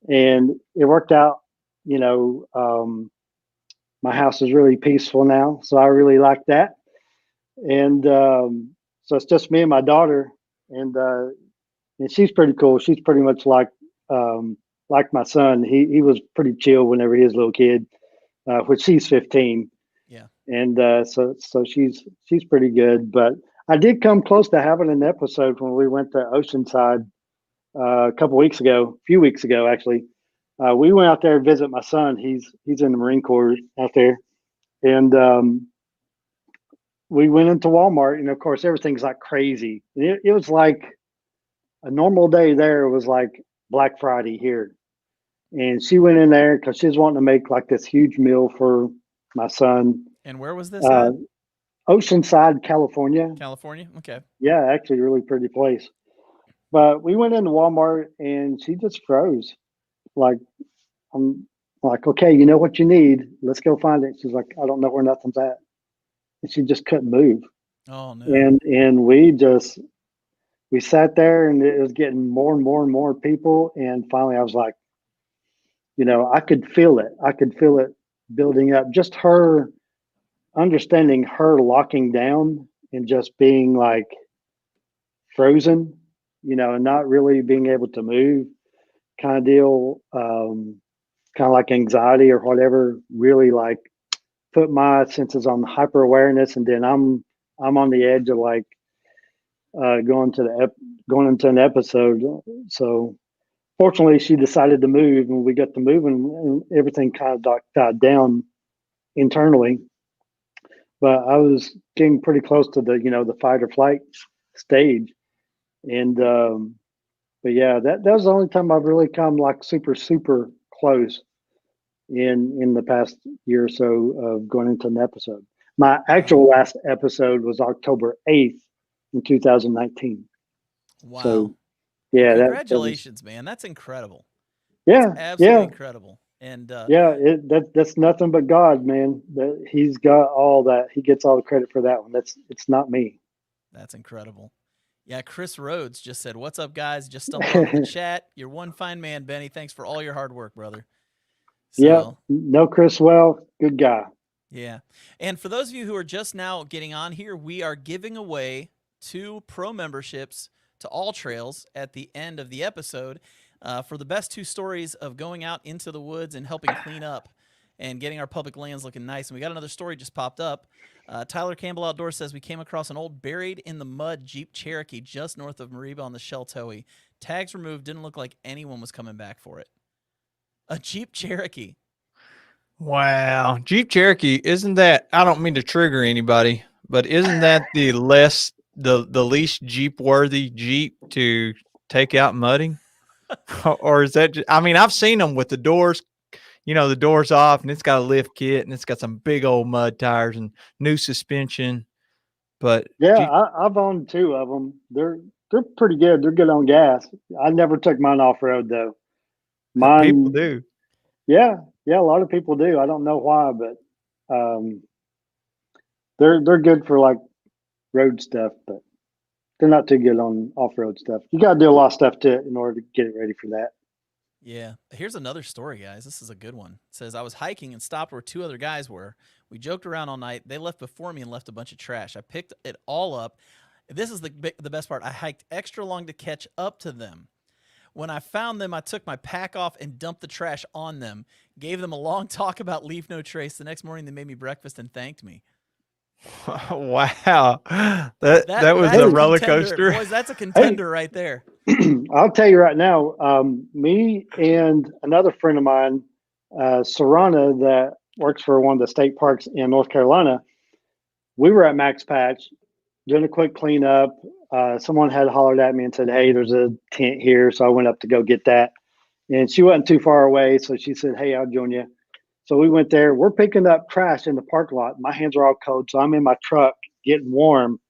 And it worked out, you know, my house is really peaceful now. So I really like that. And so it's just me and my daughter, and she's pretty cool. She's pretty much like my son. He was pretty chill whenever he was a little kid, which she's 15, Yeah. and so she's pretty good. But I did come close to having an episode when we went to Oceanside a few weeks ago actually. We went out there to visit my son. He's in the Marine Corps out there, and we went into Walmart, and of course everything's like crazy. It was like a normal day there was like Black Friday here. And she went in there because she was wanting to make like this huge meal for my son. And where was this Uh, at? Oceanside, California. California? Okay. Yeah, actually, a really pretty place. But we went into Walmart and she just froze. Like, I'm like, okay, you know what you need? Let's go find it. She's like, I don't know where nothing's at. And she just couldn't move. Oh no. And we sat there, and it was getting more and more and more people. And finally, I was like, I could feel it. I could feel it building up. Just her understanding, her locking down and just being like frozen, and not really being able to move, kind of deal. Kind of like anxiety or whatever. Really like put my senses on hyper awareness, and then I'm on the edge of like going into an episode. So fortunately, she decided to move, and we got to move, and everything kind of died down internally. But I was getting pretty close to the fight or flight stage, and but yeah, that was the only time I've really come like super close in the past year or so of going into an episode. My actual last episode was October 8th in 2019. Wow. So yeah, that was Congratulations, man. That's incredible. That's yeah, absolutely yeah, incredible. And yeah. That's nothing but God, man. That He's got all that. He gets all the credit for that one. It's not me. that's incredible. Yeah, Chris Rhodes just said, "What's up, guys? Just stumbled onto the chat. You're one fine man, Benny. Thanks for all your hard work, brother." Yeah, So, no Chris Well, good guy. yeah. And for those of you who are just now getting on here, we are giving away 2 pro memberships to All Trails at the end of the episode for the best 2 stories of going out into the woods and helping clean up and getting our public lands looking nice. And we got another story just popped up. Tyler Campbell Outdoors says we came across an old buried in the mud Jeep Cherokee just north of Mariba on the Sheltowee. Tags removed, didn't look like anyone was coming back for it. A Jeep Cherokee. Wow. Jeep Cherokee, isn't that, I don't mean to trigger anybody, but isn't that the least Jeep worthy Jeep to take out mudding? Or is that I mean, I've seen them with the doors, the doors off, and it's got a lift kit, and it's got some big old mud tires and new suspension. But Yeah, Jeep, I've owned 2 of them. They're pretty good. They're good on gas. I never took mine off road though. people Mine, do. yeah, yeah. A lot of people do. I don't know why, but um, they're good for like road stuff, but they're not too good on off road stuff. You got to do a lot of stuff to it in order to get it ready for that. Yeah. Here's another story, guys. This is a good one. It says I was hiking and stopped where 2 other guys were. We joked around all night. They left before me and left a bunch of trash. I picked it all up. This is the best part. I hiked extra long to catch up to them. When I found them, I took my pack off and dumped the trash on them. Gave them a long talk about leave no trace. The next morning, they made me breakfast and thanked me. Wow. That was That's a a roller contender, coaster. boys. That's a Hey, contender right there. I'll tell you right now. Me and another friend of mine, Serrana, that works for one of the state parks in North Carolina. We were at Max Patch doing a quick cleanup. Someone had hollered at me and said, "Hey, there's a tent here." So I went up to go get that. And she wasn't too far away. So she said, "Hey, I'll join you." So we went there. We're picking up trash in the parking lot. My hands are all cold. So I'm in my truck getting warm.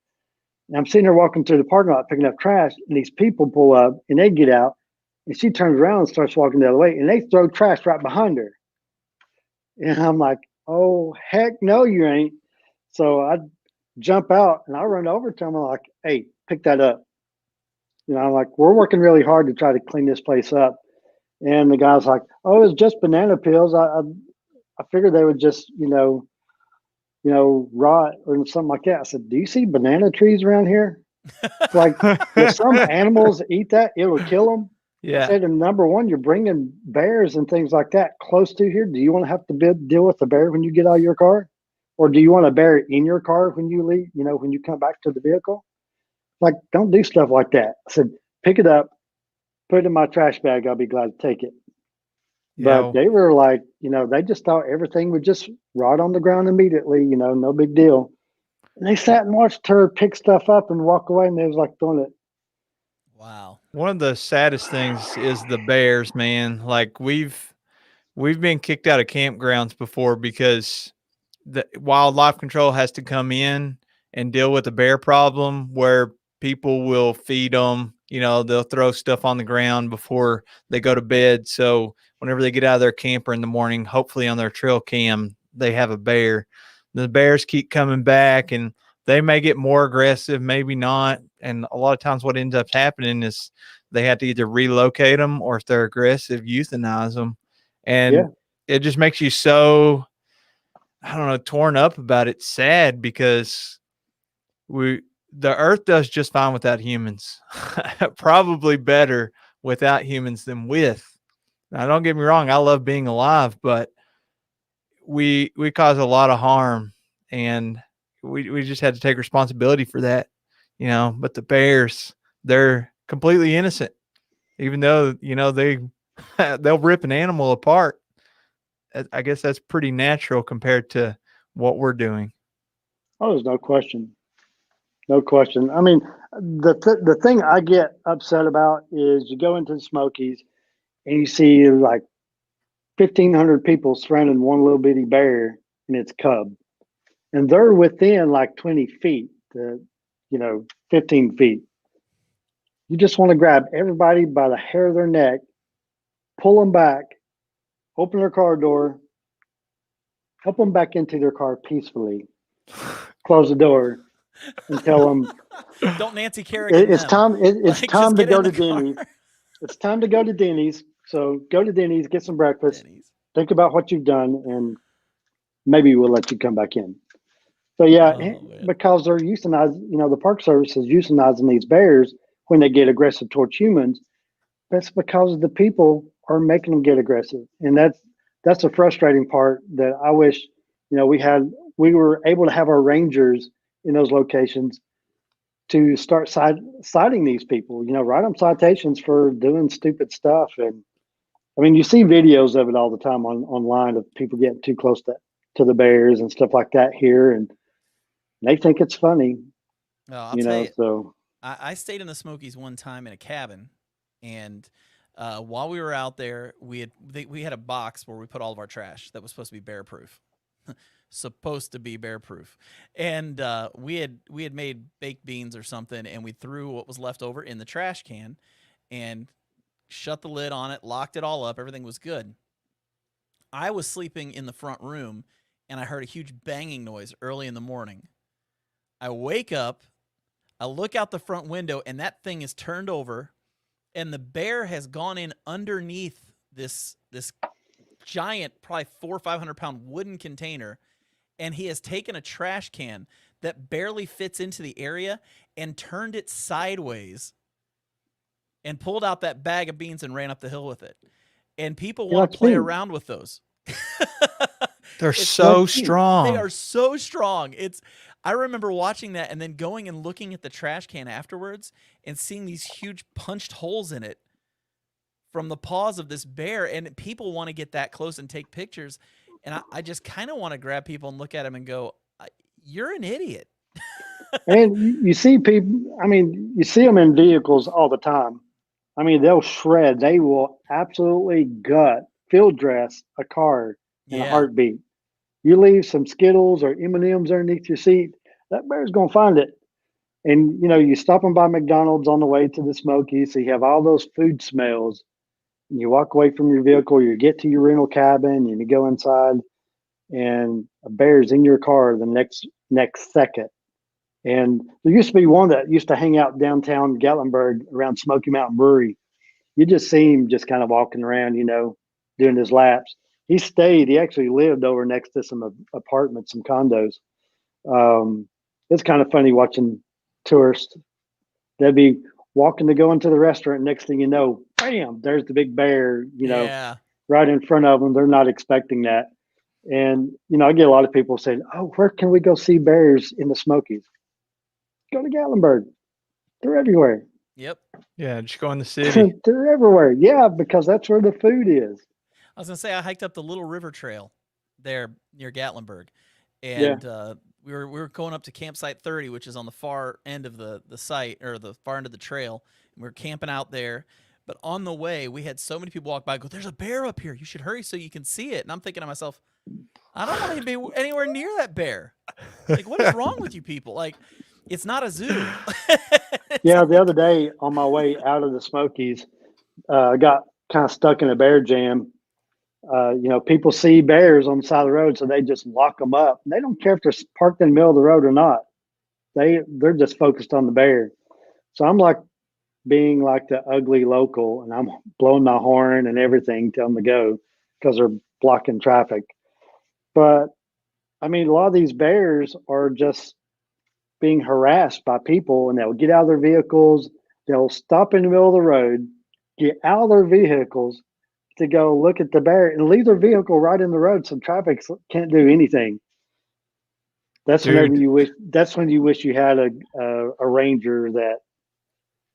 And I'm sitting there walking through the parking lot picking up trash. And these people pull up and they get out. And she turns around and starts walking the other way. And they throw trash right behind her. And I'm like, "Oh, heck no, you ain't." So I jump out and I run over to them. I'm like, "Hey, pick that up." I'm like, "We're working really hard to try to clean this place up." And the guy's like, "Oh, it's just banana peels. I figured they would just, rot or something like that." I said, "Do you see banana trees around here? Like, if some animals eat that, it will kill them." I Yeah. said, "And number one, you're bringing bears and things like that close to here. Do you want to have to deal with a bear when you get out of your car? Or do you want a bear in your car when you leave, when you come back to the vehicle? Like, don't do stuff like that." I said, "Pick it up, put it in my trash bag. I'll be glad to take it." But Yeah. they were like, they just thought everything would just rot on the ground immediately, no big deal. And they sat and watched her pick stuff up and walk away, and they was like throwing it. Wow. One of the saddest things is the bears, man. Like we've been kicked out of campgrounds before because the wildlife control has to come in and deal with the bear problem where people will feed them. They'll throw stuff on the ground before they go to bed. So whenever they get out of their camper in the morning, hopefully on their trail cam, they have a bear. The bears keep coming back, and they may get more aggressive, maybe not. And a lot of times what ends up happening is they have to either relocate them, or if they're aggressive, euthanize them. Yeah. And it just makes you so, I don't know, torn up about it, sad, because the earth does just fine without humans. Probably better without humans than with. Now, don't get me wrong, I love being alive, but we cause a lot of harm, and we just had to take responsibility for that, but the bears, they're completely innocent, even though they they'll rip an animal apart. I guess that's pretty natural compared to what we're doing. Oh, there's no question. No question. I mean, the thing I get upset about is you go into the Smokies and you see like 1,500 people surrounding one little bitty bear and its cub, and they're within like 20 feet, 15 feet. You just want to grab everybody by the hair of their neck, pull them back, open their car door, help them back into their car peacefully, close the door, and tell them Don't Nancy Kerrigan it's them. time. It's Like, time just to get go in to the car. Denny's. It's time to go to Denny's. So go to Denny's, get some breakfast, Denny's. think about what you've done, and maybe we'll let you come back in. So yeah, Oh, man. because they're euthanizing, the Park Service is euthanizing these bears when they get aggressive towards humans. That's because the people are making them get aggressive, and that's the frustrating part. That I wish, we were able to have our rangers in those locations to start citing these people. Write them citations for doing stupid stuff. And I mean, you see videos of it all the time online of people getting too close to the bears and stuff like that here, and they think it's funny. I'll tell you, So I stayed in the Smokies one time in a cabin, and while we were out there, we had a box where we put all of our trash that was supposed to be bear proof. Supposed to be bear proof, and we had made baked beans or something, and we threw what was left over in the trash can and shut the lid on it, locked it all up. Everything was good. I was sleeping in the front room, and I heard a huge banging noise early in the morning. I wake up, I look out the front window, and that thing is turned over, and the bear has gone in underneath this giant, probably 400 or 500-pound wooden container, and he has taken a trash can that barely fits into the area and turned it sideways and pulled out that bag of beans and ran up the hill with it. And people want to play around with those. They're so strong. They are so strong. I remember watching that and then going and looking at the trash can afterwards and seeing these huge punched holes in it from the paws of this bear. And people want to get that close and take pictures. And I just kind of want to grab people and look at them and go, you're an idiot. and you see people, I mean, you see them in vehicles all the time. I mean, they'll shred. They will absolutely gut, field dress a car in a heartbeat. You leave some Skittles or M&Ms underneath your seat, that bear's going to find it. And, you stop them by McDonald's on the way to the Smokies, so you have all those food smells. And you walk away from your vehicle, you get to your rental cabin, and you go inside, and a bear's in your car the next second. And there used to be one that used to hang out downtown Gatlinburg around Smoky Mountain Brewery. You just see him just kind of walking around, doing his laps. He actually lived over next to some apartments, some condos. It's kind of funny watching tourists. They'd be walking to go into the restaurant. Next thing you know, bam, there's the big bear, right in front of them. They're not expecting that. And, I get a lot of people saying, oh, where can we go see bears in the Smokies? Go to Gatlinburg. They're everywhere. Yep. Yeah, just go in the city. They're everywhere. Yeah, because that's where the food is. I was going to say, I hiked up the Little River Trail there near Gatlinburg. And we were going up to campsite 30, which is on the far end of the site, or the far end of the trail. And we were camping out there. But on the way, we had so many people walk by and go, there's a bear up here. You should hurry so you can see it. And I'm thinking to myself, I don't want to be anywhere near that bear. Like, what is wrong with you people? Like, it's not a zoo. Yeah, the other day on my way out of the Smokies, I got kind of stuck in a bear jam. People see bears on the side of the road, so they just lock them up. They don't care if they're parked in the middle of the road or not. They're just focused on the bear. So I'm like being like the ugly local, and I'm blowing my horn and everything, telling them to go because they're blocking traffic. But I mean, a lot of these bears are just being harassed by people, and they'll get out of their vehicles. They'll stop in the middle of the road, get out of their vehicles to go look at the bear, and leave their vehicle right in the road, so traffic can't do anything. That's whenever Dude, you wish. That's when you wish you had a ranger that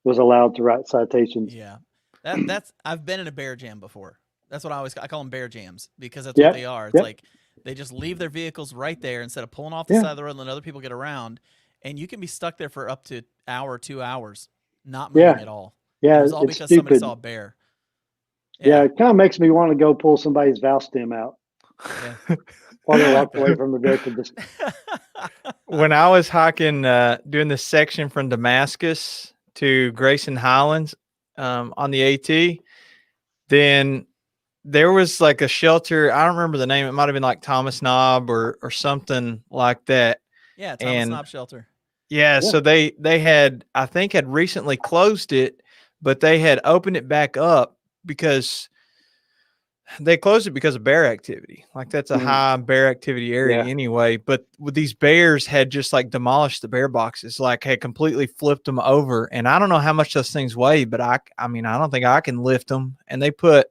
was allowed to write citations. Yeah. That's I've been in a bear jam before. That's what I call them bear jams because that's what Yep. they are. It's Yep. like they just leave their vehicles right there instead of pulling off the Yeah. side of the road and letting other people get around. And you can be stuck there for up to hour, 2 hours, not moving Yeah. at all. And Yeah. it was all It's because somebody stupid. saw a bear. Yeah. It kind of makes me want to go pull somebody's valve stem out Yeah. while they I like walk away that. from the vehicle. Just when I was hiking, doing this section from Damascus to Grayson Highlands on the AT, then there was like a shelter. I don't remember the name. It might have been like Thomas Knob or something like that. Yeah, Thomas And Knob Shelter. yeah, Yeah. so they had, I think, had recently closed it, but they had opened it back up because they closed it because of bear activity. Like that's a Mhm. high bear activity area Yeah. anyway. But with these bears had just like demolished the bear boxes, like had completely flipped them over. And I don't know how much those things weigh, but I mean, I don't think I can lift them. And they put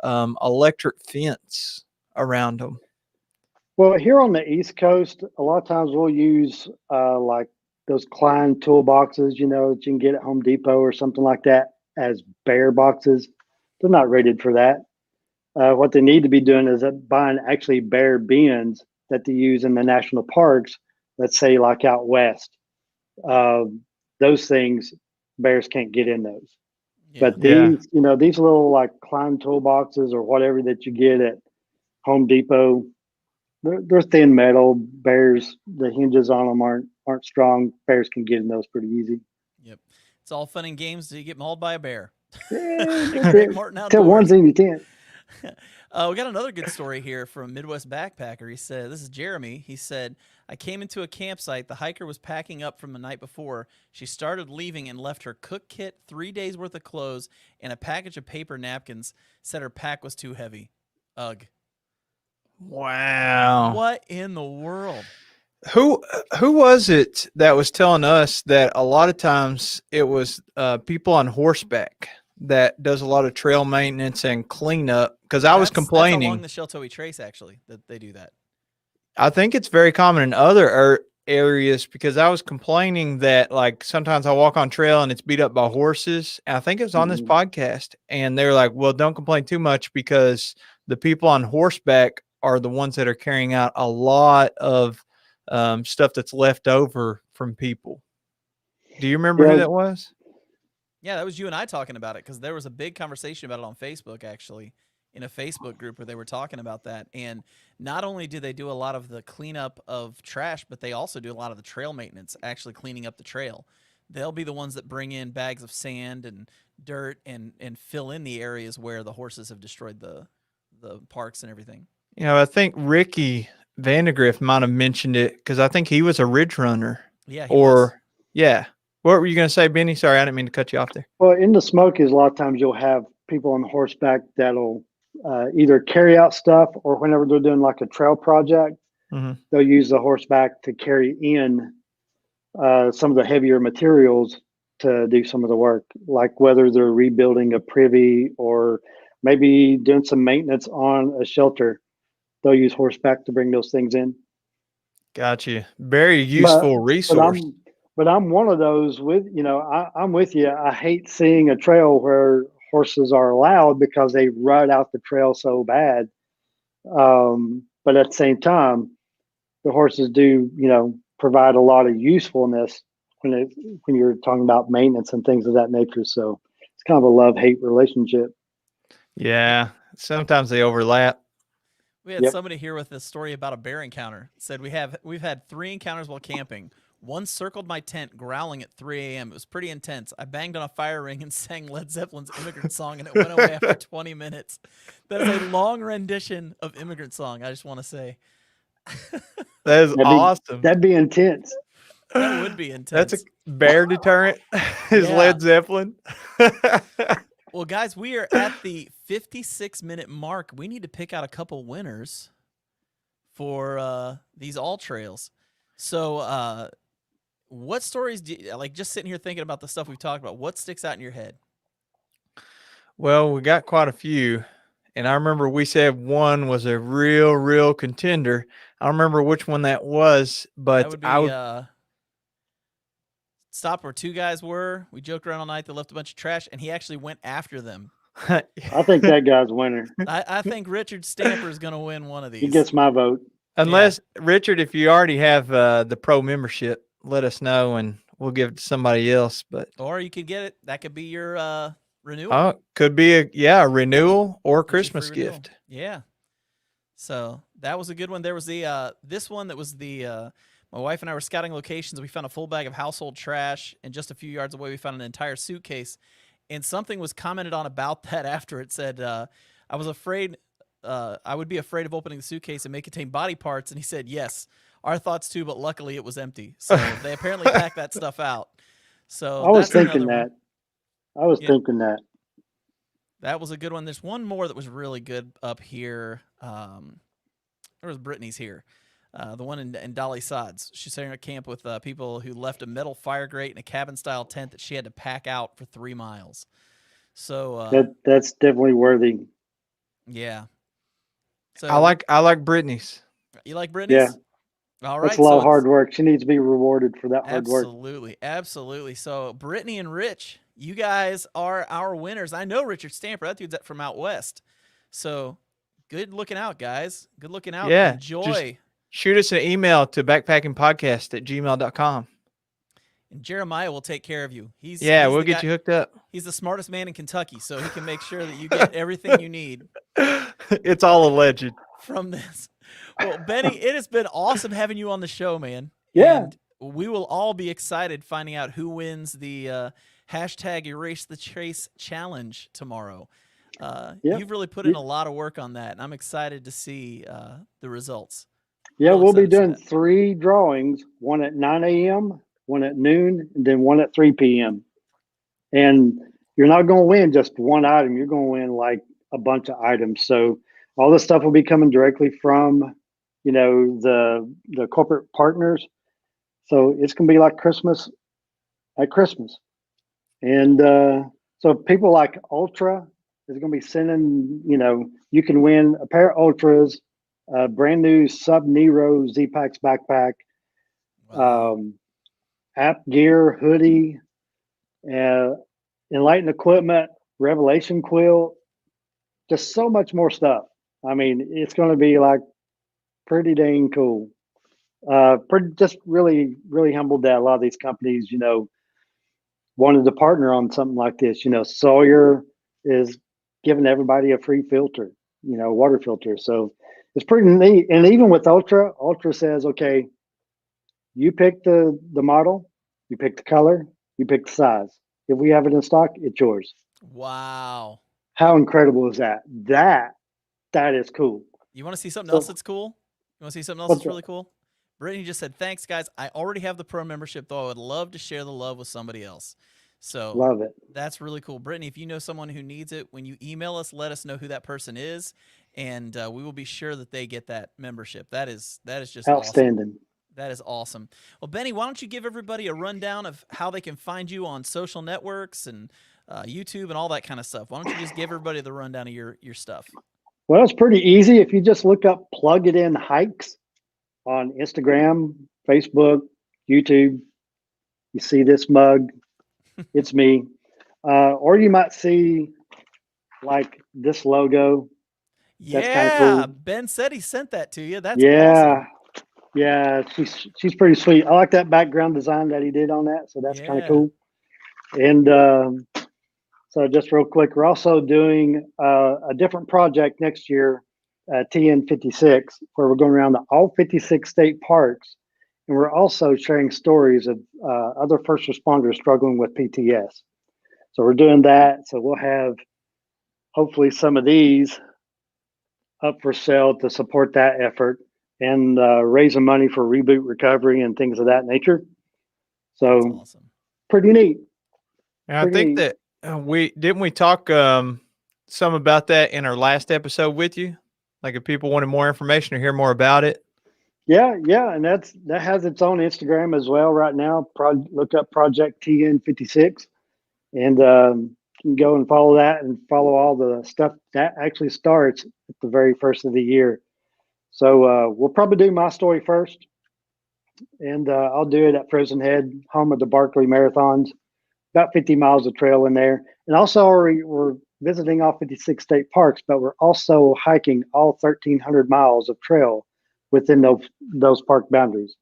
electric fence around them. Well, here on the East Coast, a lot of times we'll use like those Klein toolboxes, that you can get at Home Depot or something like that as bear boxes. They're not rated for that. What they need to be doing is buying actually bear bins that they use in the national parks. Let's say like out west, uh, those things bears can't get in those. Yeah. But Yeah. these little like Klein toolboxes or whatever that you get at Home Depot, they're thin metal. Bears, the hinges on them aren't strong. Bears can get in those pretty easy. Yep. It's all fun and games till you get mauled by a bear. That's Greg it. Martin Tell one Outdoors. thing you can't. We got another good story here from Midwest Backpacker. He said, this is Jeremy. He said, I came into a campsite. The hiker was packing up from the night before. She started leaving and left her cook kit, 3 days worth of clothes, and a package of paper napkins. Said her pack was too heavy. Ugh. Wow. What in the world? Who was it that was telling us that a lot of times it was people on horseback that does a lot of trail maintenance and cleanup? Because I was That's complaining. along the Sheltoe Trace, actually, that they do that. I think it's very common in other areas because I was complaining that like sometimes I walk on trail and it's beat up by horses. And I think it was on this podcast, and they were like, "Well, don't complain too much because the people on horseback are the ones that are carrying out a lot of stuff that's left over from people." Do you remember who that was? Yeah, that was you and I talking about it because there was a big conversation about it on Facebook, actually, in a Facebook group where they were talking about that. And not only do they do a lot of the cleanup of trash, but they also do a lot of the trail maintenance, actually cleaning up the trail. They'll be the ones that bring in bags of sand and dirt and fill in the areas where the horses have destroyed the parks and everything. I think Ricky Vandegrift might have mentioned it because I think he was a ridge runner. Yeah, he was. Yeah. What were you going to say, Benny? Sorry, I didn't mean to cut you off there. Well, in the Smokies, a lot of times you'll have people on horseback that'll either carry out stuff, or whenever they're doing like a trail project, they'll use the horseback to carry in some of the heavier materials to do some of the work, like whether they're rebuilding a privy or maybe doing some maintenance on a shelter. They'll use horseback to bring those things in. Gotcha. Very useful resource. But I'm one of those I'm with you. I hate seeing a trail where horses are allowed because they rut out the trail so bad. But at the same time, the horses do, provide a lot of usefulness when you're talking about maintenance and things of that nature. So it's kind of a love-hate relationship. Yeah. Sometimes they overlap. We had somebody here with a story about a bear encounter. It said we've had 3 encounters while camping. One circled my tent, growling at 3 a.m. It was pretty intense. I banged on a fire ring and sang Led Zeppelin's Immigrant Song, and it went away after 20 minutes. That is a long rendition of Immigrant Song, I just want to say. That is awesome. That'd be intense. That would be That's a intense. bear deterrent. Is Yeah. Led Zeppelin. Well, guys, we are at the 56-minute mark. We need to pick out a couple winners for these all trails. So, what stories do you, like, just sitting here thinking about the stuff we've talked about, what sticks out in your head? Well, we got quite a few. And I remember we said one was a real contender. I don't remember which one that was, That but would I be would. stop where two guys were. We joked around all night. They left a bunch of trash, and he actually went after them. I think that guy's winner. I think Richard Stamper is going to win one of He these. gets my vote. Unless Richard, if you already have the pro membership, let us know and we'll give it to somebody else. But Or you could get it. That could be your renewal. oh, could be a renewal or Get you a Christmas free renewal. gift. Yeah. So that was a good one. There was the this one that was the my wife and I were scouting locations. We found a full bag of household trash, and just a few yards away we found an entire suitcase. And something was commented on about that after. It said, I was afraid I would be afraid of opening the suitcase and may contain body parts. And he said, yes, our thoughts too, but luckily it was empty. So they apparently packed that stuff out. So I was that's thinking another that. one. I was Yeah. thinking that. That was a good one. There's one more that was really good up here. There was Brittany's here. The one in Dolly Sods. She's sharing a camp with people who left a metal fire grate in a cabin-style tent that she had to pack out for 3 miles. So That's definitely worthy. yeah. So I like Brittany's. you like Brittany's? Yeah. All right. That's a lot of it's- hard work. She needs to be rewarded for that hard work. Absolutely. So Brittany and Rich, you guys are our winners. I know Richard Stamper. That dude's from out west. So good looking out, guys. Good looking out. Yeah, Enjoy. Shoot us an email to backpackingpodcast@gmail.com. And Jeremiah will take care of you. He's We'll the get guy- you hooked up. He's the smartest man in Kentucky, so he can make sure that you get everything you need It's all alleged. from this. Well, Benny, it has been awesome having you on the show, man. Yeah. And we will all be excited finding out who wins the hashtag Erase the Trace challenge tomorrow. Yeah. You've really put in a lot of work on that, and I'm excited to see the results. Yeah, Real we'll be excited to see doing 3 drawings, one at 9 a.m., one at noon, and then one at 3 p.m. And you're not going to win just one item. You're going to win like a bunch of items. So all this stuff will be coming directly from, the corporate partners. So it's going to be like Christmas at Christmas. And so people like Ultra is going to be sending, you can win a pair of Ultras, a brand new Sub Nero Z-Pax backpack, Wow. app gear, hoodie, Enlightened equipment, Revelation quilt, just so much more stuff. I mean, it's going to be like pretty dang cool. Just really, really humbled that a lot of these companies, wanted to partner on something like this. Sawyer is giving everybody a free filter, water filter. So it's pretty neat. And even with Ultra says, okay, you pick the model, you pick the color, you pick the size. If we have it in stock, it's yours. Wow. How incredible is that? That is cool. You want to see something So- else that's cool? You want to see something else What's that's really cool? Brittany just said, thanks, guys. I already have the pro membership, though. I would love to share the love with somebody else. So Love it. that's really cool. Brittany, if you know someone who needs it, when you email us, let us know who that person is, and we will be sure that they get that membership. That is just awesome. Outstanding. That is awesome. Well, Benny, why don't you give everybody a rundown of how they can find you on social networks and YouTube and all that kind of stuff? Why don't you just give everybody the rundown of your stuff? Well, it's pretty easy. If you just look up Plug It In Hikes on Instagram, Facebook, YouTube, you see this mug, it's me. Or you might see like this logo. That's kinda Yeah, cool. Ben said he sent that to you. That's Yeah. awesome. Yeah, she's pretty sweet. I like that background design that he did on that. So that's kind Yeah. of cool. And so just real quick, we're also doing a different project next year, TN56, where we're going around all 56 state parks. And we're also sharing stories of other first responders struggling with PTS. So we're doing that. So we'll have hopefully some of these up for sale to support that effort and raising money for reboot recovery and things of that nature. That's So awesome. pretty neat. And I Pretty think neat. that we talk some about that in our last episode with you. Like if people wanted more information or hear more about it. Yeah, and that has its own Instagram as well right now. Look up Project TN56, and you can go and follow that and follow all the stuff that actually starts at the very first of the year. So we'll probably do my story first, and I'll do it at Frozen Head, home of the Barkley Marathons. About 50 miles of trail in there, and also we're visiting all 56 state parks, but we're also hiking all 1,300 miles of trail within those park boundaries.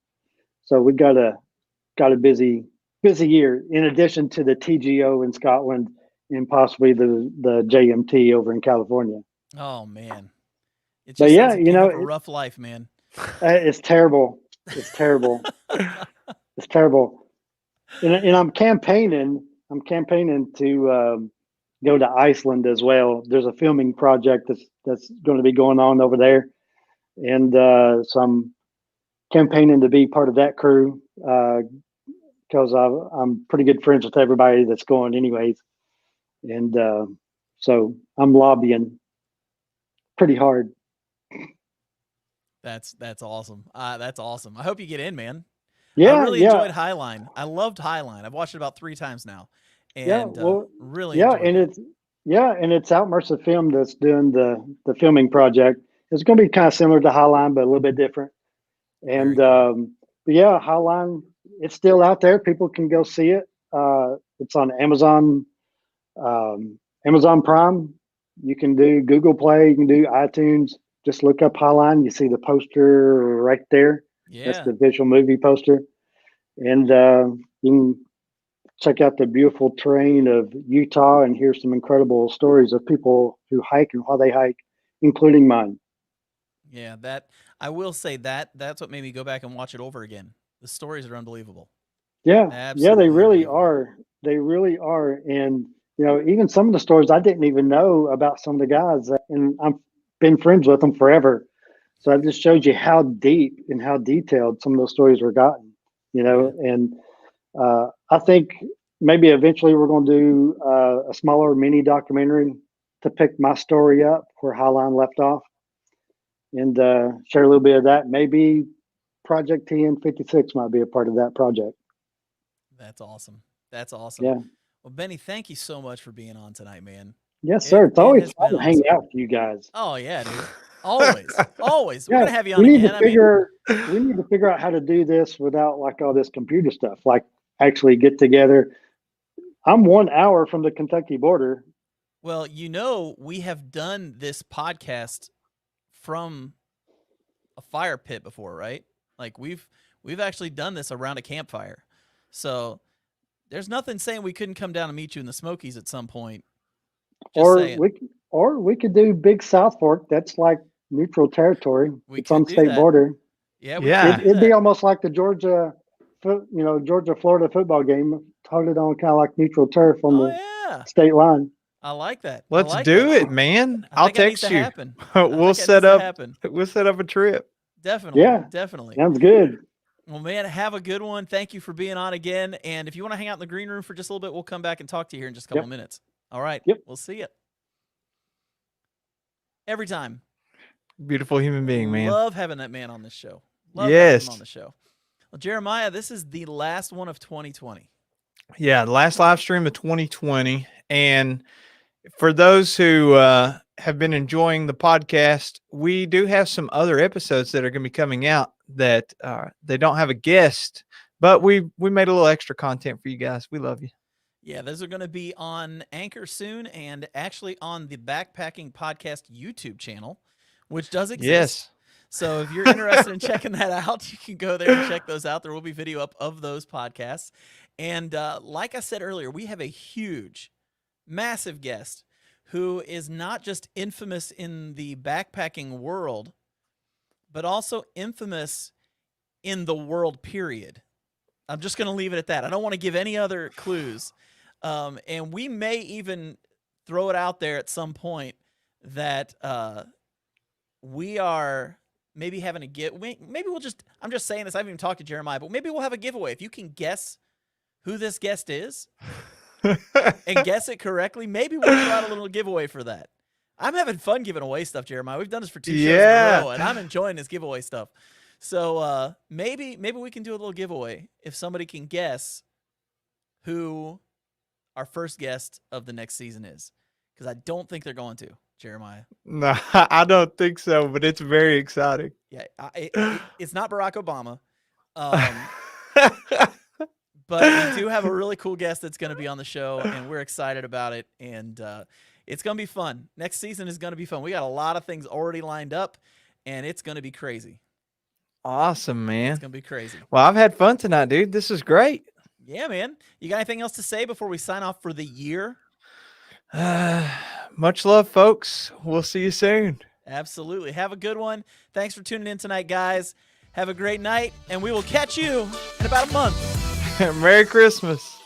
So we got a busy year in addition to the TGO in Scotland and possibly the JMT over in California. Oh man, it But just yeah, sounds like you have a rough life, man. it's terrible. It's terrible. It's terrible. And I'm campaigning. I'm campaigning to go to Iceland as well. There's a filming project that's going to be going on over there, and so I'm campaigning to be part of that crew because I'm pretty good friends with everybody that's going, anyways. And so I'm lobbying pretty hard. That's awesome. That's awesome. I hope you get in, man. I Yeah, really yeah, enjoyed Highline. I loved Highline. I've watched it about 3 times now, yeah. and Well, really yeah, enjoyed and that. it's Outmersive Film that's doing the filming project. It's going to be kind of similar to Highline, but a little bit different. Very And cool. but yeah, Highline, it's still out there. People can go see it. It's on Amazon Prime. You can do Google Play. You can do iTunes. Just look up Highline. You see the poster right there. That's Yeah, the visual movie poster. And you can check out the beautiful terrain of Utah and hear some incredible stories of people who hike and why they hike, including mine. yeah. That I will say that's what made me go back and watch it over again. The stories are unbelievable. Yeah, they Absolutely really unbelievable. are. They really are. And even some of the stories I didn't even know about some of the guys, and I've been friends with them forever. So it just shows you how deep and how detailed some of those stories were gotten. Yeah. And I think maybe eventually we're going to do a smaller mini documentary to pick my story up where Highline left off and share a little bit of that. Maybe Project TN56 might be a part of that project. That's awesome. That's awesome. Yeah. Well, Benny, thank you so much for being on tonight, man. Yes, sir. It It's it always has fun been to hang awesome. out with you guys. Oh yeah, dude. Always. Always. We're Yeah, gonna have you on we need again. to I mean, figure out how to do this without like all this computer stuff. Like actually get together. I'm 1 hour from the Kentucky border. well, we have done this podcast from a fire pit before, right? Like we've actually done this around a campfire. So there's nothing saying we couldn't come down and meet you in the Smokies at some point. Just Or saying. we could do Big South Fork. That's like neutral territory. We It's on could the do state that. border. Yeah, we could Yeah. do It'd be that. almost like the Georgia Florida football game, targeted on kind of like neutral turf on Oh the yeah. state line. I like that. I Let's like that. do it, man. I I'll think that needs to text you. happen. I we'll think that needs set to up happen. we'll set up a trip. Definitely. Yeah, Definitely. sounds good. Well, man, have a good one. Thank you for being on again. And if you want to hang out in the green room for just a little bit, we'll come back and talk to you here in just a couple Yep, of minutes. All right. yep. We'll see you. Every time. Beautiful human being, man. Love having that man on this show. Love having him on Yes. the show. Well, Jeremiah, this is the last one of 2020. Yeah, the last live stream of 2020. And for those who have been enjoying the podcast, we do have some other episodes that are going to be coming out that they don't have a guest, but we made a little extra content for you guys. We love you. Yeah, those are going to be on Anchor soon and actually on the Backpacking Podcast YouTube channel, which does exist. Yes. So if you're interested in checking that out, you can go there and check those out. There will be video up of those podcasts. And like I said earlier, we have a huge, massive guest who is not just infamous in the backpacking world, but also infamous in the world, period. I'm just going to leave it at that. I don't want to give any other clues. And we may even throw it out there at some point that we are maybe having a maybe we'll just, I'm just saying this, I haven't even talked to Jeremiah, but maybe we'll have a giveaway. If you can guess who this guest is and guess it correctly, maybe we'll throw out a little giveaway for that. I'm having fun giving away stuff, Jeremiah. We've done this for 2 shows in a row, and I'm enjoying this giveaway stuff. So maybe we can do a little giveaway if somebody can guess who our first guest of the next season is, because I don't think they're going to, Jeremiah. No, I don't think so, but it's very exciting. Yeah, it's not Barack Obama. But we do have a really cool guest that's going to be on the show, and we're excited about it. And it's going to be fun. Next season is going to be fun. We got a lot of things already lined up, and it's going to be crazy. Awesome, man. It's going to be crazy. Well, I've had fun tonight, dude. This is great. Yeah, man. You got anything else to say before we sign off for the year? Much love, folks. We'll see you soon. Absolutely. Have a good one. Thanks for tuning in tonight, guys. Have a great night, and we will catch you in about a month. Merry Christmas.